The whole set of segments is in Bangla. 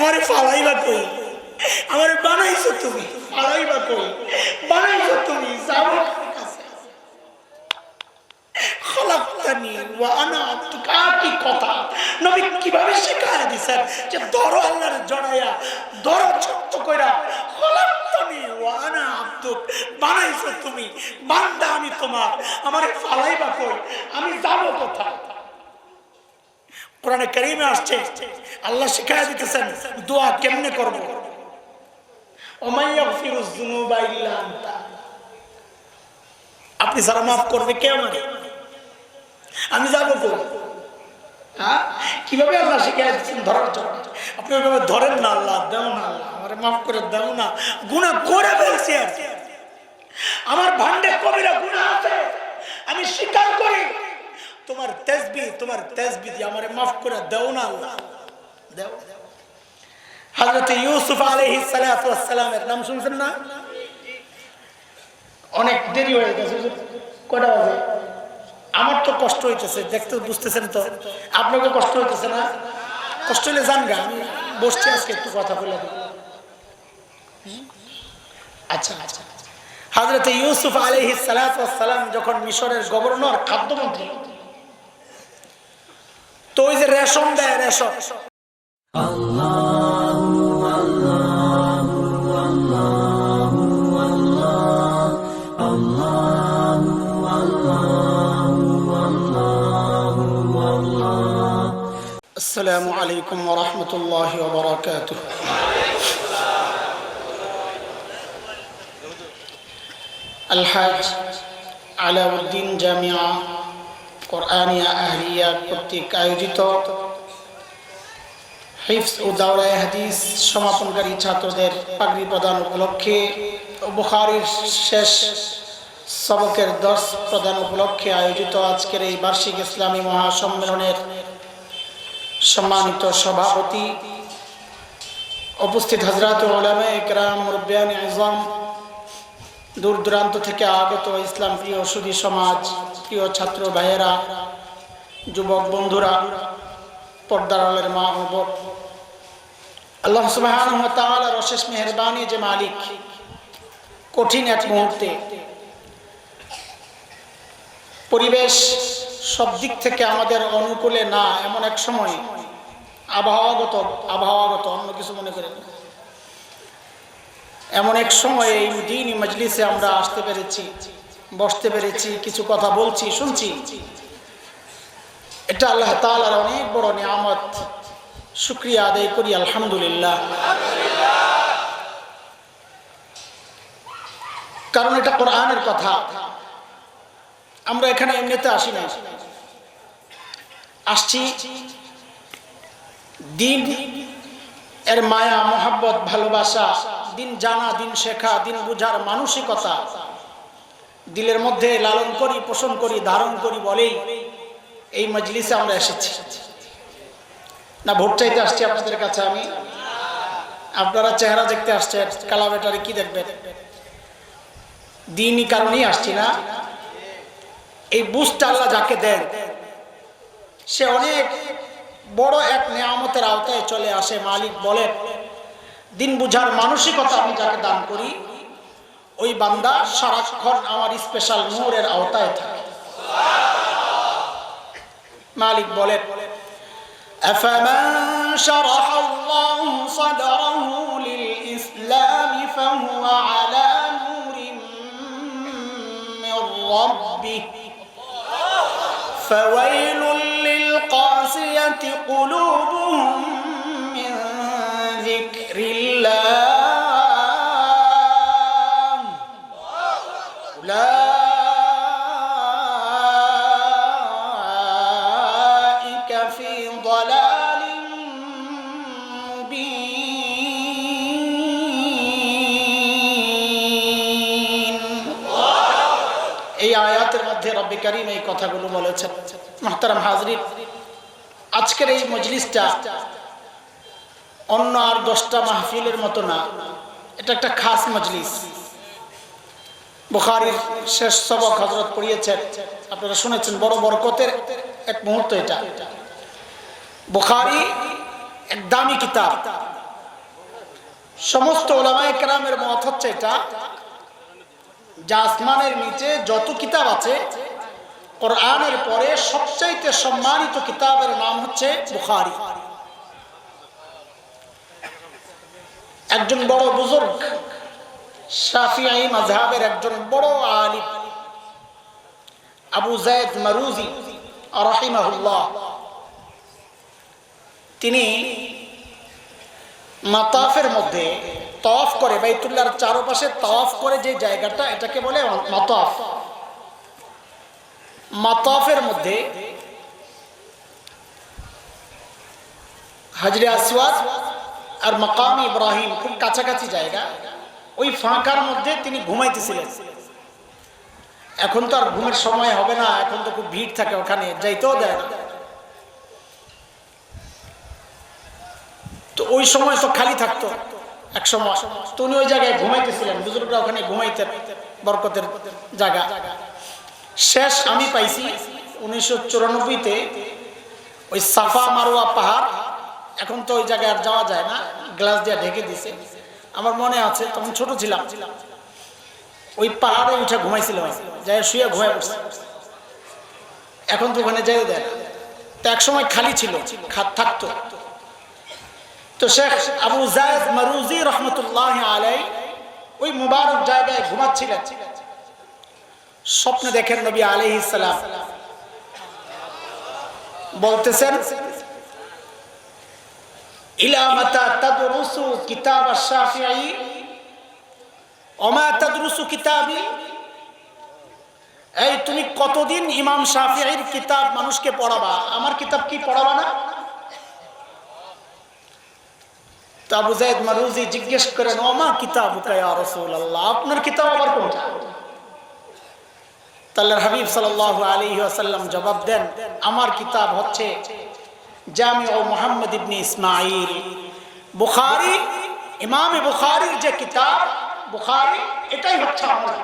আমারে ফালাইবা কই? আমারে বানাইছো তুমি, ফালাইবা কই? বানাইছো তুমি, যাও কাছে। খলাকতানি ওয়া আনা আবদুকা, কি কথা নবী কিভাবে শিখায় দিছেন যে ধরো আল্লাহর জড়াইয়া, ধরো ছোট্ট কইরা। খলাকতানি ওয়া আনা আবদুক, বানাইছো তুমি, বান্দা আমি তোমার, আমারে ফালাইবা কই? আমি যাব কোথায়? কোরআনে কারীমে আসছে আল্লাহ শিখায় দিতেছেন দোয়া কেমনে করব। ওমাই ইয়াগফিরুয যুনুবা ইল্লা আনতা, আপনি যারা মাফ করবে কে আমারে? আমি যাবো কই? হ্যাঁ, কিভাবে আল্লাহ শিখায় দিচ্ছেন ধরার জন্য? আপনি ওইভাবে ধরেন না, আল্লাহ দাও না, আল্লাহ আমারে মাফ করে দাও না, গুনাহ করে ফেলছি, আমার ভান্ডে কবিরা গুনাহ আছে, আমি স্বীকার করি। তোমার তাসবিহ দিয়ে আমারে মাফ করে দাও না আল্লাহ, দাও। হযরত ইউসুফ আলাইহিস সালাতু ওয়াস সালামের নাম শুনছেন না? অনেক দেরি হয়ে গেছে, কয়টা বাজে? আমার তো কষ্ট হইতেছে, দেখতে বুঝতেছেন তো, আপনাকে কষ্ট হইতেছে না? কষ্ট হলে যান গা, আমি বসছি আজকে একটু কথা বলে দেব। আচ্ছা আচ্ছা, হযরত ইউসুফ আলাইহিস সালাতু ওয়াস সালাম যখন মিশরের গভর্নর, খাদ্যমন্ত্রী, তো ওই যে রেশন দেয়, রেশন, আসসালামু আলাইকুম ওয়া রাহমাতুল্লাহি ওয়া বারাকাতুহু। আল-হাজ আলাউদ্দিন জামিয়া কোরআনিয়া আহলিয়া কর্তৃক আয়োজিত হিফজ ও দাওরায়ে হাদিস সমাপনকারী ছাত্রদের পাগড়ি প্রদান উপলক্ষে ও বুখারীর শেষ সবকের দর্স প্রদান উপলক্ষে আয়োজিত আজকের এই বার্ষিক ইসলামী মহাসম্মেলনের সম্মানিত সভাপতি, উপস্থিত হযরত উলামায়ে কেরাম, মুরব্বিয়ানে আযম, দূর দূরান্ত থেকে আগত ইসলাম প্রিয় সুধী সমাজ, প্রিয় ছাত্র ভাইয়েরা, যুবক বন্ধুরা, পর্দার আড়ালের মা ও বোন, আল্লাহ সুবহানাহু ওয়া তাআলার অশেষ মেহেরবানি যে মালিক কঠিন এক মুহূর্তে পরিবেশ সব দিক থেকে আমাদের অনুকূলে না, এমন এক সময় আবহাওয়াগত অন্য কিছু মনে করেন, এমন এক সময় এই দ্বীনি মজলিসে আমরা আসতে পেরেছি, বসতে পেরেছি, কিছু কথা বলছি, শুনছি, এটা আল্লাহ তাআলার অনেক বড় নিয়ামত। শুকরিয়া আদায় করি আলহামদুলিল্লাহ। কারণ এটা কোরআনের কথা, আমরা এখানে এমনিতে আসি না, আসছি দিন এর মায়া, মোহাব্বত, ভালোবাসা, দিন জানা, দিন শেখা, দিন বুঝার মানসিকতা দিলের মধ্যে লালন করি, পোষণ করি, ধারণ করি বলেই এই মজলিসে আমরা এসেছি। না ভোট চাইতে আসছি আপনাদের কাছে আমি? আপনারা চেহারা দেখতে আসছেন, কালা বেটারে কি দেখবেন? দিনই কারণেই আসছি না? এই বুঝটা আল্লাহ যাকে দেন সে অনেক বড় এক নিয়ামতের আওতায় চলে আসে। মালিক বলেন, দিন বুঝার মানসিকতা আমি যাকে দান করি, ওই বান্দা সারাক্ষণ আমার স্পেশাল নূরের আওতায় থাকে। মালিক বলেন, আফামান শারাহাল্লাহু সাদরাহু লিল ইসলাম ফাহুয়া আলা নূরিন মির রাব্বিহি ফাওয়াইলুল লিল কাসিয়াতি কুলুবুহুম মিন যিকরিল্লাহ উলাইকা ফি দালালিন মুবিন। এই আয়াতের মধ্যে রব্বে কারীম এই কথাগুলো বলেছেন। মুহতারাম হাজরিন, আজকের এই মজলিসটা অন্য আর 10টা মাহফিলের মতো না, এটা একটা খাস মজলিস। বুখারীর শেষ সবক হযরত পড়িয়েছেন, আপনারা শুনেছেন, বড় বরকতের এক মুহূর্ত এটা। বুখারী এক দামি কিতাব, সমস্ত উলামায়ে কেরামের মত হচ্ছে এটা, যে আসমানের নিচে যত কিতাব আছে কোরআনের পরে সবচাইতে সম্মানিত কিতাবের নাম হচ্ছে বুখারী। একজন বড় বুজুর্গ শাফিঈ মাযহাবের একজন বড় আলিম আবু যায়েদ মারুজি রাহিমাহুল্লাহ, তিনি মাতাফের মধ্যে তাওয়াফ করে, বাইতুল্লাহর চারপাশে তাওয়াফ করে যে জায়গাটা, এটাকে বলে মাতাফ। মাতাফের মধ্যে হাজরে আসওয়াদ আর মাকাম ইব্রাহিম খুব কাছাকাছি জায়গা, ওই ফাঁকার মধ্যে তিনি ঘুমাইতেছিলেন। এখন তো আর ঘুমের সময় হবে না, এখন তো খুব ভিড় থাকে, ওখানে যাইতেও দেয় না। তো ওই সময় তো খালি থাকতো এক সময়, তো উনি ওই জায়গায় ঘুমাইতেছিলেন, বুজুর্গরা ওখানে ঘুমাইতেন, বরকতের জায়গা। শেষ আমি পাইছি 1994-তে ওই সাফা মারোয়া পাহাড়, এখন তো ওই জায়গায় আর যাওয়া যায় না, গ্লাস দিয়ে ঢেকে দিছে। আমার মনে আছে তখন ছোট ছিলাম, ওই পাহাড়ে উঠে ঘুমাইছিল, যাই শুয়ে ঘুমাই পড়ছে। এখন তো ওখানে যেতে দেয় না, তো এক সময় খালি ছিল, থাকতো। তো শেখ আবু যায়েদ মারুজি রহমতুল্লাহ আলাইহি ওই মুবারক জায়গায় ঘুমাচ্ছিলেন। স্বপ্নে দেখেন নবী আলাইহিস সালাম বলতেছেন, ইলা মাতা তাদরুসু কিতাব আশ-শাফিঈ ওয়া মা তাদরুসু কিতাবি, এই তুমি কতদিন ইমাম শাফিঈর কিতাব মানুষকে পড়াবা, আমার কিতাব কি পড়াবা না? তো আবু যায়েদ মারুজি জিজ্ঞেস করেন, ওয়া মা কিতাবুকা ইয়া রাসূলুল্লাহ, আপনার কিতাব আবার কোনটা? আল্লাহর হাবিব সাল্লাল্লাহু আলাইহি ওয়াসাল্লাম জবাব দেন, আমার কিতাব হচ্ছে জামিউ মুহাম্মদ ইবনে ইসমাঈল বুখারী, ইমাম বুখারীর যে কিতাব বুখারী, এটাই হচ্ছে আমার।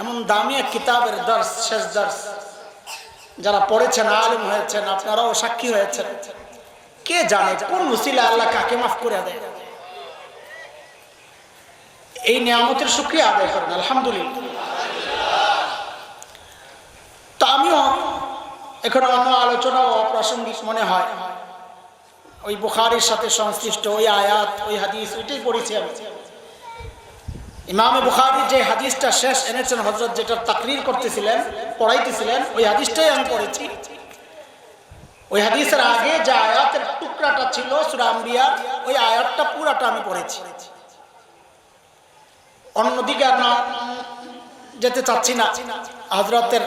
এমন দামি এক কিতাবের দর্স, শেষ দর্স, যারা পড়েছেন, আলেম হয়েছেন, আপনারাও সাক্ষী হয়েছেন। কে জানে কোন উসিলা আল্লাহ কাকে মাফ করে দেয়। এই নিয়ামতের শুকরিয়া আদায় করেন, আলহামদুলিল্লাহ। তো আমিও এখন অন্য আলোচনা অপ্রাসঙ্গিক মনে হয়, ওই বুখারীর সাথে সংশ্লিষ্ট ওই আয়াত, ওই হাদিস, ওইটাই পড়েছি আমি। ইমামে বুখারী যে হাদিসটা শেষ এনেছেন হযরত, যেটা তাকরীর করতেছিলেন, পড়াইতেছিলেন, ওই হাদিসটাই আমি পড়েছি। ওই হাদিসের আগে যে আয়াতের টুকরাটা ছিল সূরা আম্বিয়ার, ওই আয়াতটা পুরাটা আমি পড়েছি। অন্যদিকে আর না যেতে চাচ্ছি না, হযরতের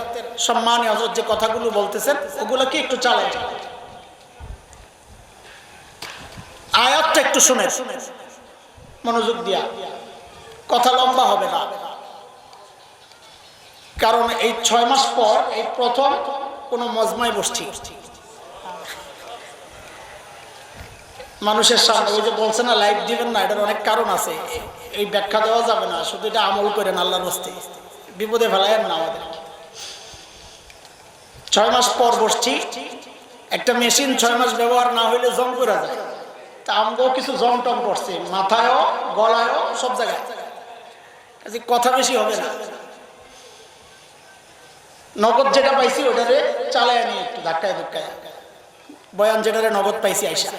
সম্মানে হযরত যে কথাগুলো বলতেছেন ওগুলোকে একটু চালাই, আয়াতটা একটু শুনে মনোযোগ দিয়া, কথা লম্বা হবে না, কারণ এই 6 মাস পর এই প্রথম কোনো মজমায় বসছি মানুষের সামনে। ওই যে বলছে না লাইভ দিবেন না, এটার অনেক কারণ আছে, এই ব্যাখ্যা দেওয়া যাবে না, শুধু এটা আমল করেন আল্লাহর রাস্তে, বিপদে ফেলায়েন না আমাদের। 6 মাস পর বসছি, একটা মেশিন 6 মাস ব্যবহার না হইলে জং করে যায়, তা আমগো কিছু জং টং করছে, মাথায়ও গলায়ও সব জায়গায়, কথা বেশি হবে না। নগদ যেটা পাইছি ওটারে চালায় নিয়ে একটু ধাক্কায় ধাক্কায়, বয়ান যেটারে নগদ পাইছি আইসা।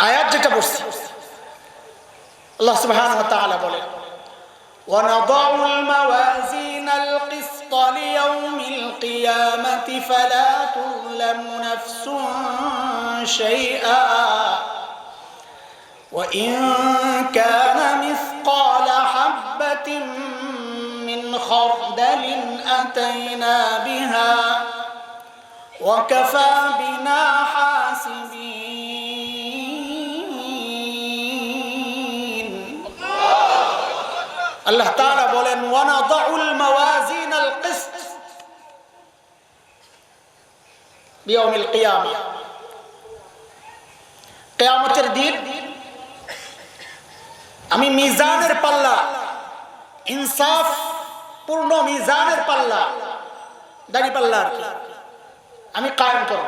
আয়াত যেটা বলছি, আল্লাহ সুবহানাহু ওয়া তাআলা বলেন, ওয়া নাদাউল মাওয়াজিনাল কিসত লিয়াউমিল কিয়ামাতি ফালা তুযলামু নাফসুন শাইআ ওয়া ইন কানা মিসকালা হাববাতিন মিন খারদালিন আতাইনা বিহা ওয়া কাফা বিনা হাসিবিন। আল্লাহ তাআলা বলেন, ওয়া নাদাউল মাওয়াজিনাল কিসত বিয়াউমিল কিয়ামা, কিয়ামতের দিন আমি মিজানের পাল্লা, ইনসাফ পূর্ণ মিজানের পাল্লা, দাড়ি পাল্লা আর কি, আমি কায়েম করব।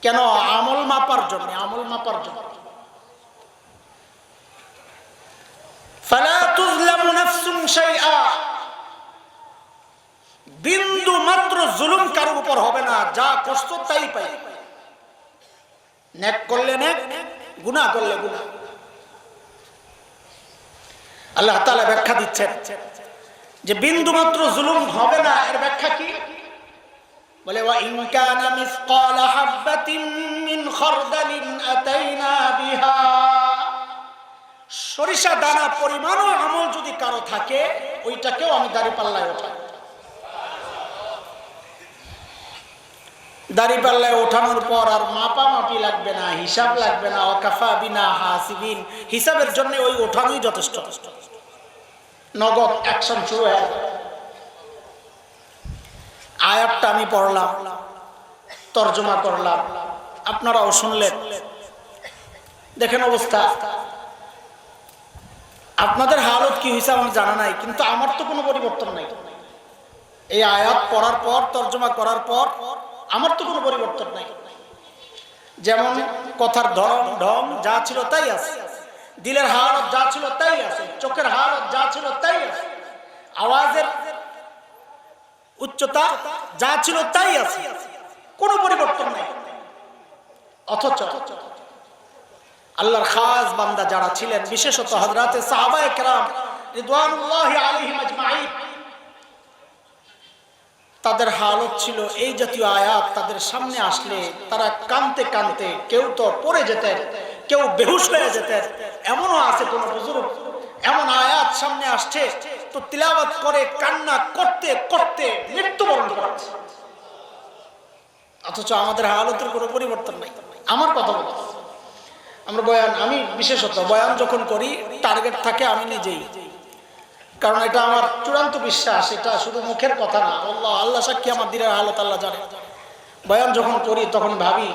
কেন? আমল মাপার জন্য, আমল মাপার জন্য। ফালা তুযলামু নাফসুন শাইআ, বিন্দু মাত্র জুলুম কারোর উপর হবে না, যা কষ্ট তাই পাই। নেক করলে নেক, গুনাহ করলে গুনাহ। আল্লাহ তাআলা ব্যাখ্যা দিচ্ছেন যে বিন্দু মাত্র জুলুম হবে না, এর ব্যাখ্যা কি? বলে ওয়া ইন কানা মিসকালা হাববাতিন মিন খারদালিন আতাইনা বিহা, সরিষা দানা পরিমাণও আমল যদি কারো থাকে, ওইটাকেও আমি দাঁড়িপাল্লায় ওঠাই। দাঁড়িপাল্লায় ওঠানোর পর আর মাপামাপি লাগবে না, হিসাব লাগবে না। ওয়াকাফা বিনা হাসিবিন, হিসাবের জন্য ওই ওঠানোই যথেষ্ট। নগদ অ্যাকশন শুরু হয়ে গেল। আয়াতটা আমি পড়লাম, তরজমা করলাম, আপনারাও শুনলেন। দেখেন অবস্থা, আপনাদের হালত কি হয়েছে আমার জানা নাই, কিন্তু আমার তো কোনো পরিবর্তন নাই। এই আয়াত পড়ার পর, তরজমা করার পর আমার তো কোনো পরিবর্তন নাই। যেমন কথার ধরন ঢং যা ছিল তাই আছে, দিলের হালত যা ছিল তাই আছে, চোখের হালত যা ছিল তাই আছে, আওয়াজের উচ্চতা যা ছিল তাই আছে, কোনো পরিবর্তন নাই। অথচ আল্লাহর খাস বান্দা যারা ছিলেন, বিশেষত হযরতে সাহাবায়ে কেরাম রিদওয়ানুল্লাহি আলাইহিম আজমাইন, তাদের হালত ছিল এই জাতীয় আয়াত তাদের সামনে আসলে তারা কাঁদতে কাঁদতে কেউ তো পড়ে যেতেন, কেউ বেহুশ হয়ে যেতেন। এমনও আছে কোন বুজুর্গ, এমন আয়াত সামনে আসছে তো তিলাওয়াত করে কান্না করতে করতে মৃত্যুবরণ করছে। অথচ আমাদের হালতের কোনো পরিবর্তন নাই। আমার কথা বলতে, আমরা বয়ান, আমি বিশেষত বয়ান যখন করি টার্গেট থাকে আমি নিজেই, কারণ এটা আমার চূড়ান্ত বিশ্বাস, এটা শুধু মুখের কথা না। আল্লাহ সাক্ষী, আমার দিনের হালত আল্লাহ জানে। বয়ান যখন করি তখন ভাবি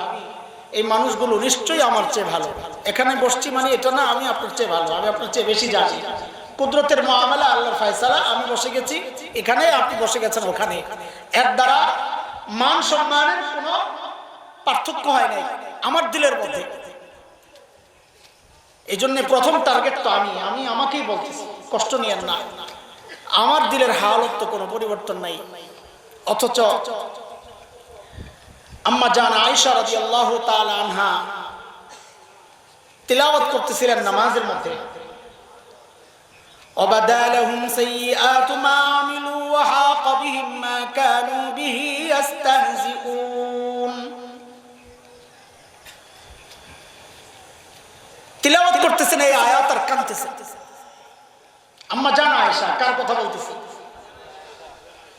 এই মানুষগুলো নিশ্চয়ই আমার চেয়ে ভালো। এখানে বসছি মানে এটা না আমি আপনার চেয়ে ভালো, আমি আপনার চেয়ে বেশি জানি। কুদরতের মুআমালা, আল্লাহর ফয়সালা। আমি বসে গেছি এখানে, আপনি বসে গেছেন ওখানে, এর দ্বারা মান সম্মানের কোনো পার্থক্য হয় নাই আমার দিলের মধ্যে। এই জন্য প্রথম টার্গেট তো আমি আমাকেই বলতেছি, কষ্ট নিয়েন না। আমার দিলের হালত তো কোনো পরিবর্তন নাই। অথচ আম্মা জান আয়েশা রাদিয়াল্লাহু তাআলা আনহা তিলাওয়াত করতেছিলেন নামাজের মধ্যে, ওয়াবাদালাহুম সাইয়্যাতু মা আমিলু ওয়া হাqa বিহিম মা কানু বিহি ইস্তাহজিউন। তিলাওয়াত করতেছেন এই আয়াত আর কাঁদতেছেন। আম্মা জান আয়েশা, কার কথা বলতেছে?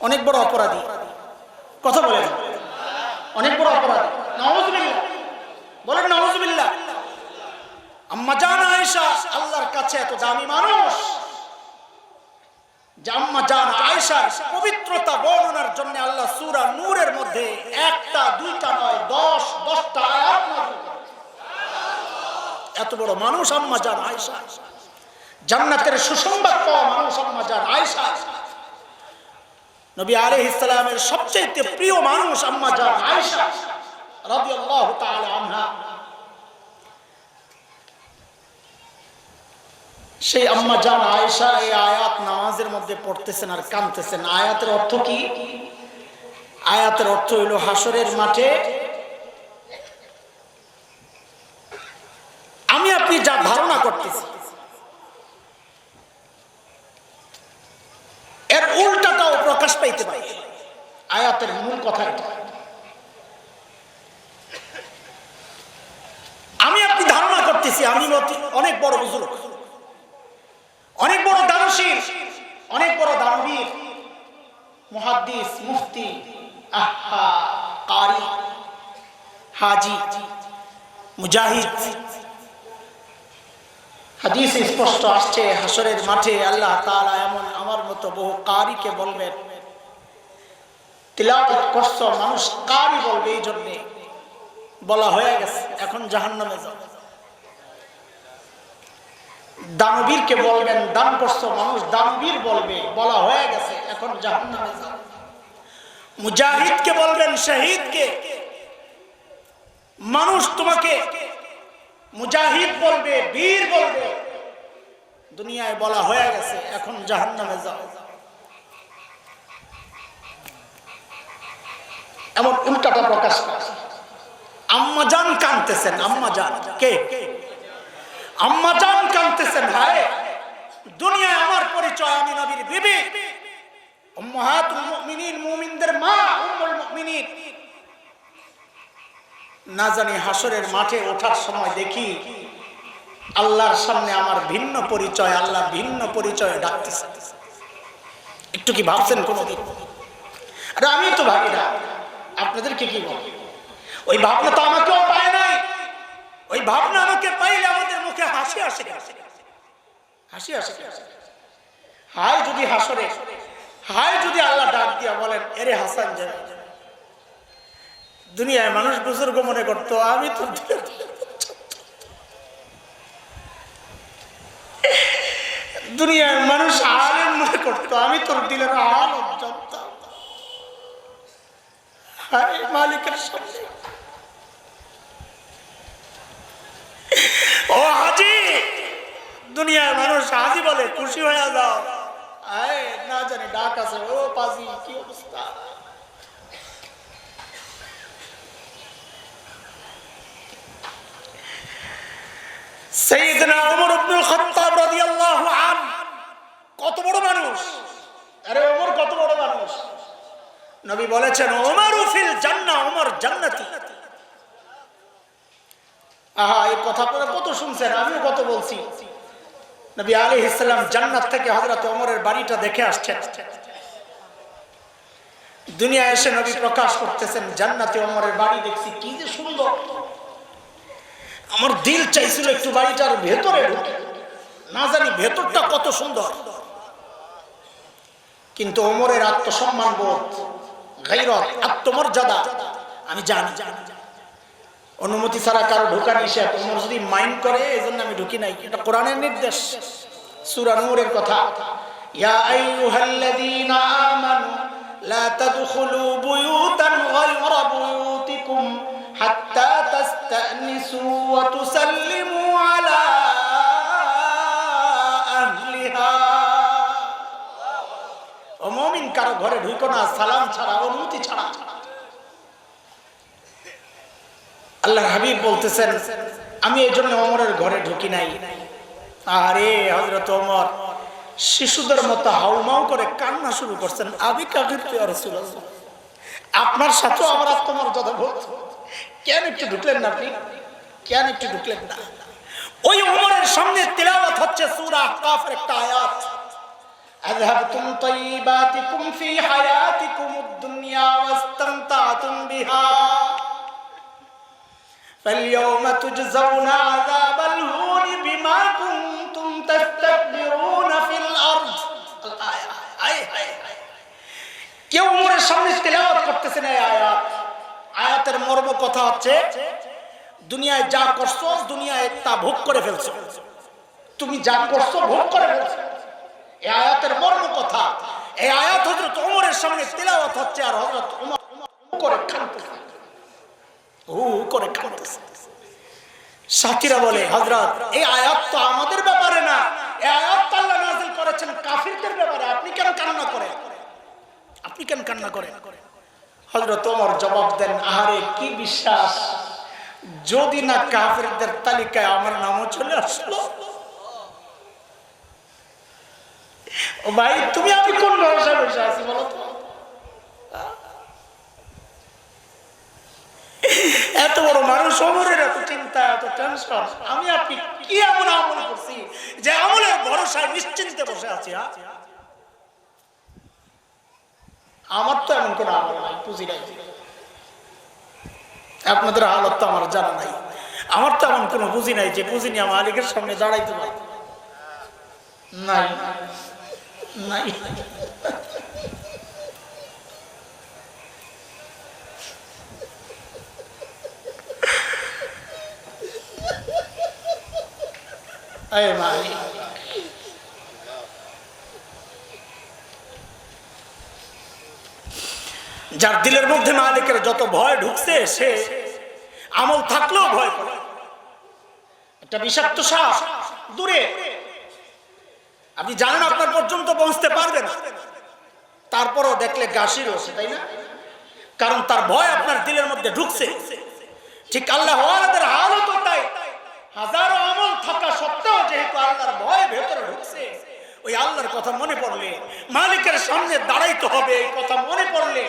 অনেক বড় অপরাধী, কথা বলেন, অনেক বড় অপরাধী। নাউযুবিল্লাহ, বলেন নাউযুবিল্লাহ। আম্মা জান আয়েশা আল্লাহর কাছে এত দামি মানুষ যে আম্মা জান আয়েশার পবিত্রতা বর্ণনার জন্য আল্লাহ সূরা নূরের মধ্যে একটা দুইটা নয় 10টা আয়াত নাযিল করেছেন। এত বড় মানুষ আম্মা জান আয়েশা, জান্নাতের সুসংবাদ পাওয়া মানুষ আম্মা জান আয়েশা, নবী আলাইহিস সালামের সবচেয়ে প্রিয় মানুষ আম্মা জান আয়েশা রাদিয়াল্লাহু তাআলা আনহা। সেই আম্মা জান আয়েশা এই আয়াত নামাজের মধ্যে পড়তেছেন আর কাঁদতেছেন। আয়াতের অর্থ কি? আয়াতের অর্থ হইল হাসরের মাঠে আমি আপনি যা ধারণা করতেছি এর উল্টাটাও প্রকাশ পাইতে পারে। আয়াতের মূল কথা এটা। আমি আপনি ধারণা করতেছি আমি অনেক বড় বুজুর্গ, অনেক বড় দানশীল, অনেক বড় দানবীর, মুহাদ্দিস, মুফতি, কারি, হাজি, মুজাহিদ। হাদিসে স্পষ্ট আসছে হাসরের মাঠে আল্লাহ তাআলা এমন আমার মতো বহু কারিকে বলবেন, তিলাওয়াত করছো মানুষ কারি বলবে, এই জন্য বলা হয়ে গেছে এখন জাহান্নামে যাও। দানবীরকে বলবেন দান করছো মানুষ দানবীর বলবে, বলা হয়ে গেছে এখন জাহান্নামে যাও। মুজাহিদকে বলবেন শহীদকে, তোমাকে মুজাহিদ বলবে, বীর বলবে। দুনিয়ায় বলা হয়ে গেছে, এখন জাহান্নামে যাও। এমন উল্টাটা প্রকাশ করে। আম্মা জান কাঁদতেছেন, আম্মা জান কে? আম্মা জান কাঁদতেছেন, হায় দুনিয়ায় আমার পরিচয়, আমি নবীর বিবি, উম্মাহাতুল মুমিনিন, মুমিনদের মা, উম্মুল মুমিনিন। না জানি হাসরের মাঠে ওঠার সময় দেখি আল্লাহর সামনে আমার ভিন্ন পরিচয়, আল্লাহ ভিন্ন পরিচয়ে ডাকতেছে। একটু কি ভাবছেন কোনদিন? আরে আমি তো ভাবি না, আপনাদেরকে কি বল? ওই ভাবনা তো আমাকেও পায় নাই। ওই ভাবনা আমাকে পাইলে আমাদের মুখে হাসি আসে, হাসি আসে। হায় যদি হাসরে, হায় যদি আল্লাহ ডাক দিয়া বলেন, এরে হাসান যাবে। দুনিয়ায় মানুষ বুজুর্গ মনে করতো, আমি তো দুনিয়ার মানুষ আলেম মনে করতো, আমি তোর দিলের আলেম জানতাম। হায় মালিকের সামনে, ও হাজি, দুনিয়ার মানুষ হাজি বলে, খুশি হয়ে যাও। আয় না জানি ডাক আছে, ও পাজি কি অবস্থা। সাইয়েদনা ওমর ইবনে খাত্তাব রাদিয়াল্লাহু আনহু কত বড় মানুষ! আরে ওমর কত বড় মানুষ! নবী বলেছেন, ওমরু ফিল জান্নাহ, ওমর জান্নাতি। আহা, এই কথা আপনারা কত শুনছেন, আমিও কত বলছি। নবী আলাইহিস সালাম জান্নাত থেকে হযরত ওমরের বাড়িটা দেখে আসছেন। দুনিয়া এসে নবী প্রকাশ করতেছেন, জান্নাতে ওমরের বাড়ি দেখছি, কি যে সুন্দর। আমার দিল চাইছিল একটু বাড়িটার ভেতরে ঢুকে, না জানি ভেতরটা কত সুন্দর। কিন্তু ওমরের আত্মসম্মান বোধ, গায়রত, আত্মমর্যাদা আমি জানি, অনুমতি ছাড়া কারো ঢোকা নিষেধ। ওমর যদি মাইন্ড করে, এজন্য আমি ঢুকি নাই। এটা কোরআনের নির্দেশ, সূরা নূরের কথা। ইয়া আইয়ুহাল্লাযীনা আমানু লা তাদখুলু বুয়ুতান গায়রা বুয়ুতিকুম হাত্তা তাস্তানিসু ওয়া তুসাল্লিমু আলা আহলিহা। ও মুমিন, কারো ঘরে ঢুকো না সালাম ছাড়া, অনুমতি ছাড়া। আল্লাহর হাবিব বলতেছেন, আমি এই জন্য ওমরের ঘরে ঢুকি নাই। আরে হযরত ওমর শিশুদের মতো হাউমাউ করে কান্না শুরু করছেন, আবি কাগিরতু ইয়া রাসূলুল্লাহ, আপনার সাথেও আমার আত্মমর্যাদা বোধ। কেন একটু ঢুকলেন না আপনি? কেন একটু ঢুকলেন না? ওই ওমরের সামনে তিলাওয়াত হচ্ছে সূরা আহকাফের একটা আয়াত, আযহাবতুম তাইয়্যিবাতিকুম ফি হায়াতিকুমুদ দুনিয়া ওয়াস্তামতা'তুম বিহা فاليوم تجزون عذاب الهون بما كنتم تستكبرون في الارض। কেউ ওমরের সামনে তেলাওয়াত করতেছেন এই আয়াত। আয়াতের মর্ম কথা হচ্ছে, দুনিয়ায় যা করছো, দুনিয়ায় তা ভোগ করে ফেলছো। তুমি যা করছো ভোগ করে ফেলছো, এই আয়াতের মর্ম কথা। এই আয়াত হযরত ওমরের সামনে তেলাওয়াত হচ্ছে, আর হযরত ওমর করে কাঁদতেছে, করে কাঁদতেছে। সাথীরা বলে, হযরত এই আয়াত তো আমাদের ব্যাপারে না, এই আয়াত তো আল্লাহ নাযিল করেছেন কাফিরদের ব্যাপারে, আপনি কেন কান্না করেন? আপনি কেন কান্না করেন? হযরত ওমর জবাব দেন, আরে কি বিশ্বাস, যদি না কাফিরদের তালিকায় আমার নামও চলে আসলো। ও ভাই, তুমি আমি কোন ভরসায় বসে আছি বলো তো? এত বড় মানুষ, ওমরের এত চিন্তা, এত টেনশন, আমি আপনি কি এমন আমল করছি যে আমলের ভরসায় নিশ্চিন্তে বসে আছি? আমার তো এমন কোন আমল নাই, পুঁজি নাই। আপনাদের হালত তো আমার জানা নাই। আমার তো এমন কোনো পুঁজি নাই যে পুঁজি নিয়ে মালিকের সামনে দাঁড়াইতে পারি, নাই নাই। যার দিলের মধ্যে মালিকের যত ভয় ঢুকছে, সে আমল থাকলেও ভয় করে। একটা বিষাক্ত সাপ দূরে, আপনি জানেন আপনার পর্যন্ত পৌঁছতে পারবে না, তারপরও দেখলে গাছি রয়েছে, তাই না? কারণ তার ভয় আপনার দিলের মধ্যে ঢুকছে। ঠিক আল্লাহ ওয়ালাদের হালও তো তাই। হাজারো আমল থাকা সত্ত্বেও যেহেতু আল্লাহর ভয় ভেতরে ঢুকছে, ওই আল্লাহর কথা মনে পড়লে, মালিকের সামনে দাঁড়াইতে হবে এই কথা মনে পড়লে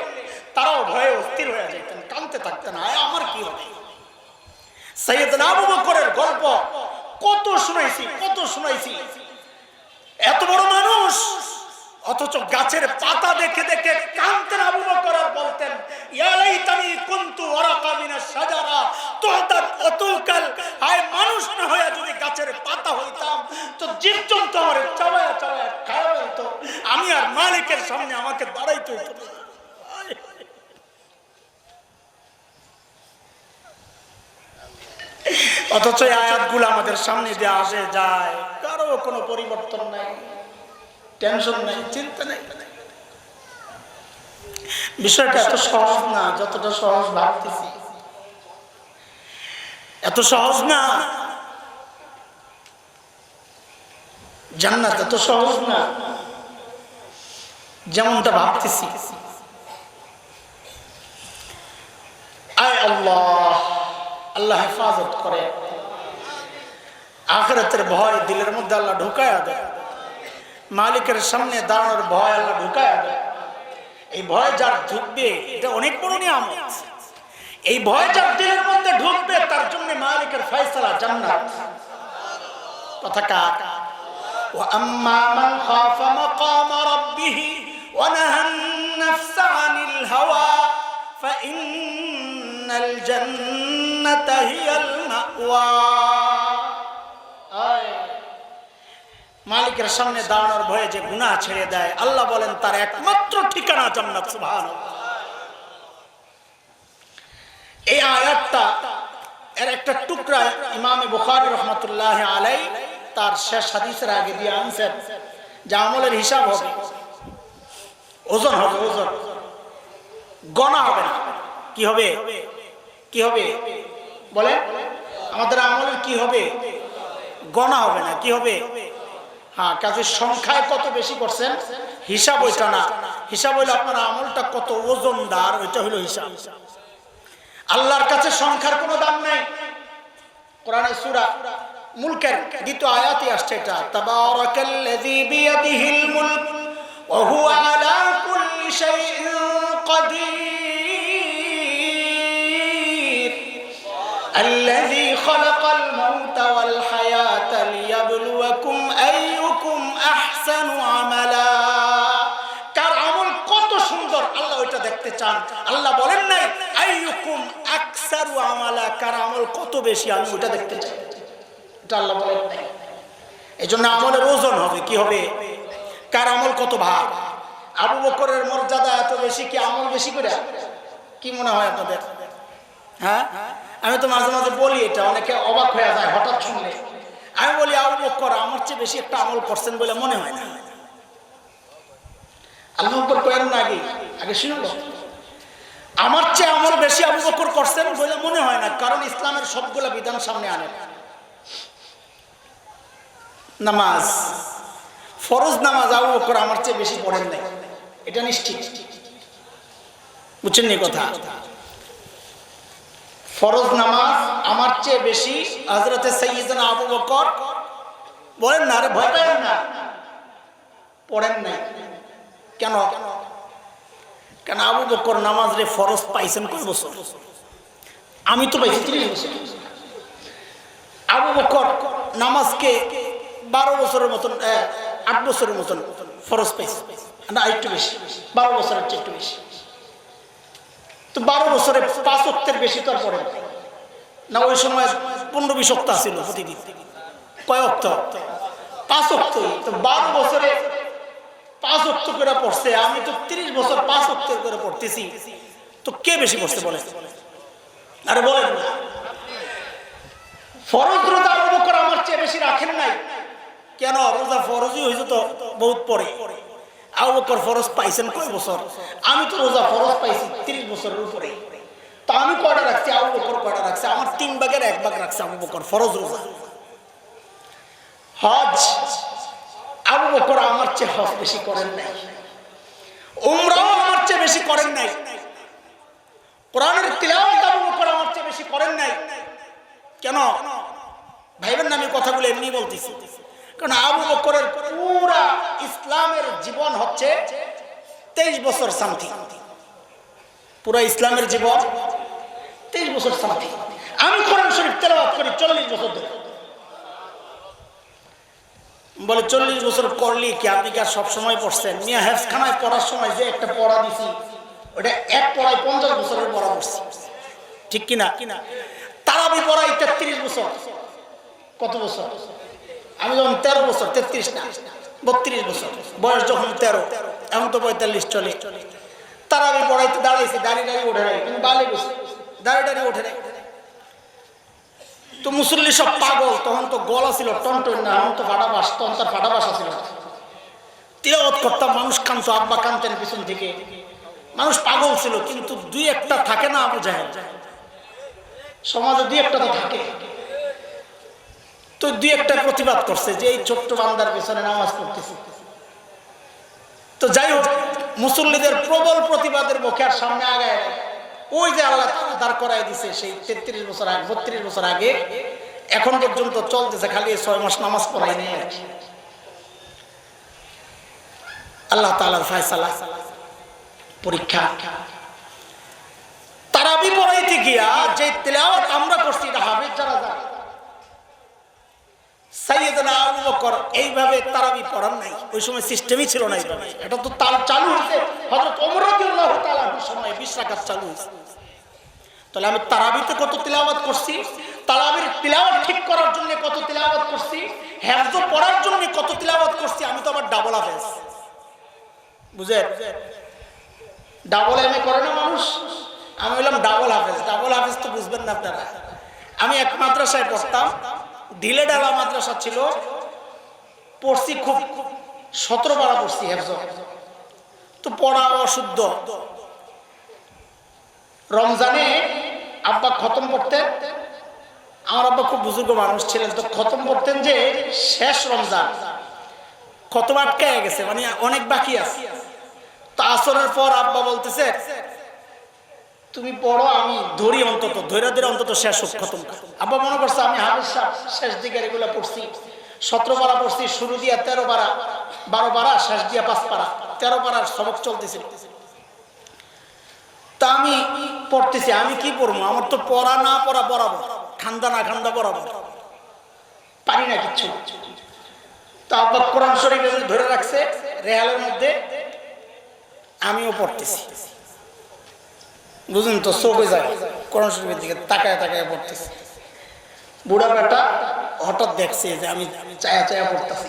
তারাও ভয়ে অস্থির হয়ে যেতেন, কাঁদতে থাকতেন, আয় আমার কি হবে। সাইয়েদনা আবু বকরের গল্প কত শুনাইছি, কত শুনাইছি। এত বড় মানুষ অথচ গাছের পাতা দেখে দেখে কাঁদতেন আবু বকর, আর বলতেন ইয়া লাইতানি কুনতু ওয়ারাকা মিনাশ শাজারা তুহদাত অতুকাল, আয় মানুষ না হয়ে যদি গাছের পাতা হইতাম তো জীবজন্তু আমার চাবায়া চাবায়া খাওয়া ফেলতো, আমি আর মালিকের সামনে আমাকে দাঁড়াইতে হইতো না। অথচ এই আয়াতগুলো আমাদের সামনে দিয়ে আসে যায়, কারো কোনো পরিবর্তন নাই, টেনশন নাই, চিন্তা নাই। বিষয়টা এত সহজ না যতটা সহজ ভাবতেছি, এত সহজ না। জান্নাত এত সহজ না যেমনটা ভাবতেছি। আয় আল্লাহ, আল্লাহ হেফাজত করে। আখিরাতের ভয় দিলের মধ্যে আল্লাহ ঢুকায়া দেয়, মালিকের সামনে দাঁড়ানোর ভয় আল্লাহ ঢুকায়া দেয়। এই ভয় যার ঢুকবে এটা অনেক বড় নিয়ামত। এই ভয় যার দিলের মধ্যে ঢুকবে তার জন্য মালিকের ফয়সালা জান্নাত। কথা কার? ওয়া আম্মা মান খাফা মাকামা রাব্বিহি ওয়া নাহান নাফসা আনিল হাওয়া ফাইন্নাল জান্নাতা হিয়াল মাওয়া। মালিকের সামনে দাঁড়ানোর ভয়ে যে গুনাহ ছেড়ে দেয়, আল্লাহ বলেন তার একমাত্র ঠিকানা জান্নাত। সুবহানাল্লাহ। এই আয়াতটা এর একটা টুকরা ইমাম বুখারী রাহমাতুল্লাহি আলাইহি তার শেষ হাদিসের আগে দিয়ে আনছেন যে আমলের হিসাব হবে, ওজন হবে, ওজন গণা হবে না। কি হবে? কি হবে বলে? আমাদের আমলের কি হবে? গণা হবে না। কি হবে? হ্যাঁ, কাজে সংখ্যায় কত বেশি করছেন হিসাব ওইটা না, হিসাব হইলো আপনার আমলটা কত ওজনদার, ওইটা হইলো হিসাব। আল্লাহর কাছে সংখ্যার কোনো দাম নাই। কোরআনে সূরা মুলকের দ্বিতীয় আয়াতে আসছে এটা, তাবারাকাল্লাযী বিয়াদিহিল মুলক ওয়া হুয়া আলা কুল্লি শাইইন কাদির আল্লাযী খালাকাল মাউতা ওয়াল হায়াতা লিয়াবলুয়াকুম আইয়ুকুম আহসানু আমালা। কার আমল কত সুন্দর আল্লাহ ওইটা দেখতে চান। আল্লাহ বলেন নাই আইয়ুকুম আকসারু আমালা, কার আমল কত বেশি আমি ওইটা দেখতে চাই, এটা আল্লাহ বলেন নাই। এজন্য আমলের ওজন হবে। কি হবে? কার আমল কত ভাগ। আবু বকরের মর্যাদা এত বেশি, কি আমল বেশি করে? কি মনে হয় আপনাদের? হ্যাঁ, আমি তো মাঝে মাঝে বলি, এটা অনেকে অবাক হয়ে যায় হঠাৎ শুনলে। আমি বলি আবু বকর আমার চেয়ে বেশি একটা আমল করছেন বলে মনে হয় না। আল্লাহ আকবার কয়েন না, আগে আগে শুনলো আমার চেয়ে আমল বেশি আবু বকর করছেন বলে মনে হয় না, কারণ ইসলামের সবগুলা বিধান সামনে আনেন। নামাজ, ফরজ নামাজ আবু বকর আমার চেয়ে বেশি পড়েন নাই, এটা নিশ্চিত। বুঝছেন নি কথা? ফরজ নামাজ আমার চেয়ে বেশি হযরতে সাইয়্যিদনা আবু বকর বলেন না, আরে ভয় পাবেন না, পড়েন নাই। কেন? কেন আবু বকর নামাজ রে ফরজ পাইছেন কয় বছর? আমি তো পাইছি 30 বছর। আবু বকর নামাজকে 12 বছরের মতন, 8 বছরের মতন ফরজ পাইছে, না একটু বেশি, 12 বছরের চেয়ে একটু বেশি। তো 12 বছরে 5 ওয়াক্তের বেশি তো আর পড়ে না। ওই সময় 15-20 ওয়াক্ত ছিল প্রতিদিন। কয় ওয়াক্ত? 5 ওয়াক্ত। তো 12 বছরে 5 ওয়াক্ত করে পড়ছে, আমি তো 30 বছর 5 ওয়াক্ত করে পড়তেছি, তো কে বেশি পড়ছে বলে? আরে বলেন না। ফরজ রোজা আবু বকর আমার চেয়ে বেশি রাখেন নাই। কেন? রোজা ফরজই হয়েছে তো বহুত পরে। আবু বকর ফরজ পাইছেন কয় বছর? আমি তো রোজা ফরজ পাইছি 30 বছরের উপরে। তা আমি কয়টা রাখছি, আবু বকর কয়টা রাখছে? আমার এক ভাগ রাখছে আবু বকর, ফরজ রোজা। হজ আবু বকর আমার চেয়ে হজ বেশি করেন নাই, উমরাও আমার চেয়ে বেশি করেন নাই, কোরআনের তিলাওয়াত আবু বকর আমার চেয়ে বেশি করেন নাই। কেন ভাইবেন না, আমি কথাগুলো এমনি বলতেছি, কারণ আবু বকরের পুরা ইসলামের জীবন হচ্ছে 23 বছর সামথিং, পুরা ইসলামের জীবন 23 বছর সামথিং। আমি কোরআন শরীফ তেলাওয়াত করি 40 বছর ধরে। বলে 40 বছর করলি কি, আপনি কি আর সবসময় পড়ছেন? মিয়া হেফখানায় পড়ার সময় যে একটা পড়া দিছি, ওটা এক পড়ায় 50 বছরের পড়া পড়ছি, ঠিক কিনা? তারাবি পড়াই 33 বছর। কত বছর? আমি যখন 13 বছর, 33 না 32 বছর বয়স, যখন 13, এখন তো 45 চলে। তারাবি পড়াইতে দাঁড়াইছি, দাঁড়িয়ে ওঠে নাই, কিন্তু বালি বসে দাঁড়িয়ে ওঠে নাই। তো মুসল্লি সব পাগল, তখন তো গলা ছিল টনটন না, এখন তো ফাটাবাস, তখন তার ফাটাবাসা ছিল। তিলাওয়াত করতাম, মানুষ কানতো, আব্বা কানতেন পিছন থেকে, মানুষ পাগল ছিল। কিন্তু দুই একটা থাকে না আবু জাহেল, সমাজে দুই একটা তো থাকে। তো দুই একটা প্রতিবাদ করছে যে এই ছোট্ট বান্দার পেছনে নামাজ পড়তেছে। তো যাই হোক, মুসল্লিদের প্রবল প্রতিবাদের মুখে আর সামনে আগায় ওই যে আল্লাহ দাঁড় করাই দিছে সেই 33 বছর আগে, 32 বছর আগে, এখন পর্যন্ত চলতেছে, খালি 6 মাস নামাজ পড়াই নেই। আল্লাহ তাআলার ফয়সালা, পরীক্ষা। তারাবি পড়াইতে গিয়া যে তিলাওয়াত আমরা করছি, এটা হাফেজ যারা যায়, সাইয়েদনা আবু বকর এইভাবে তারাবি পড়ান নাই, ওই সময় সিস্টেমই ছিল না এইভাবে। এটা তো তার চালু হয়েছে হযরত ওমর রাদিয়াল্লাহু তাআলার সময় 20 রাকাত চালু হয়েছে। তাহলে আমি তারাবিতে কত তিলাওয়াত করছি, তারাবির তিলাওয়াত ঠিক করার জন্য কত তিলাওয়াত করছি, হেফজ পড়ার জন্য কত তিলাওয়াত করছি। আমি তো আবার ডাবল হাফেজ, বুঝেন? ডাবল এমএ করে না মানুষ, আমি বললাম ডাবল হাফেজ। ডাবল হাফেজ তো বুঝবেন না আপনারা। আমি এক মাদ্রাসায় পড়তাম, ঢিলে ডালা মাদ্রাসা ছিল, পড়ছি খুব 17 পারা পড়ছি হেফজ। তো পড়া অশুদ্ধ। রমজানে আব্বা খতম পড়তেন, আমার আব্বা খুব বুজুর্গ মানুষ ছিলেন, তো খতম পড়তেন যে শেষ রমজান, খতম আটকায় গেছে, মানে অনেক বাকি আছে। তো আসরের পর আব্বা বলতেছে তুমি পড়ো, আমি ধরি, অন্তত ধৈর্য ধরে অন্তত শেষ হোক, খতম। আব্বা মনে করছে আমি হাফেজ সাহেব, শেষ দিকে এগুলো পড়ছি, 17 পারা পড়ছি, শুরু দিয়া 13 পারা, 12 পারা, শেষ দিয়া 5 পারা, 13 পারার সবক চলতেছিল। তা আমি পড়তেছি, আমি কি পড়বো, আমার তো পড়া না পড়া বরাবর, খান্দা না খান্দা বরাবর, পারি না কিচ্ছু। তো আব্বা কোরআন শরীফ ধরে রাখছে রেহালের মধ্যে, আমিও পড়তেছি, বুঝুন তো, চোখে যায় কোরআন শরীফের দিকে তাকায় তাকায় পড়তেছি। বুড়া বেটা হঠাৎ দেখছে যে আমি চায়া চায়া পড়তেছি।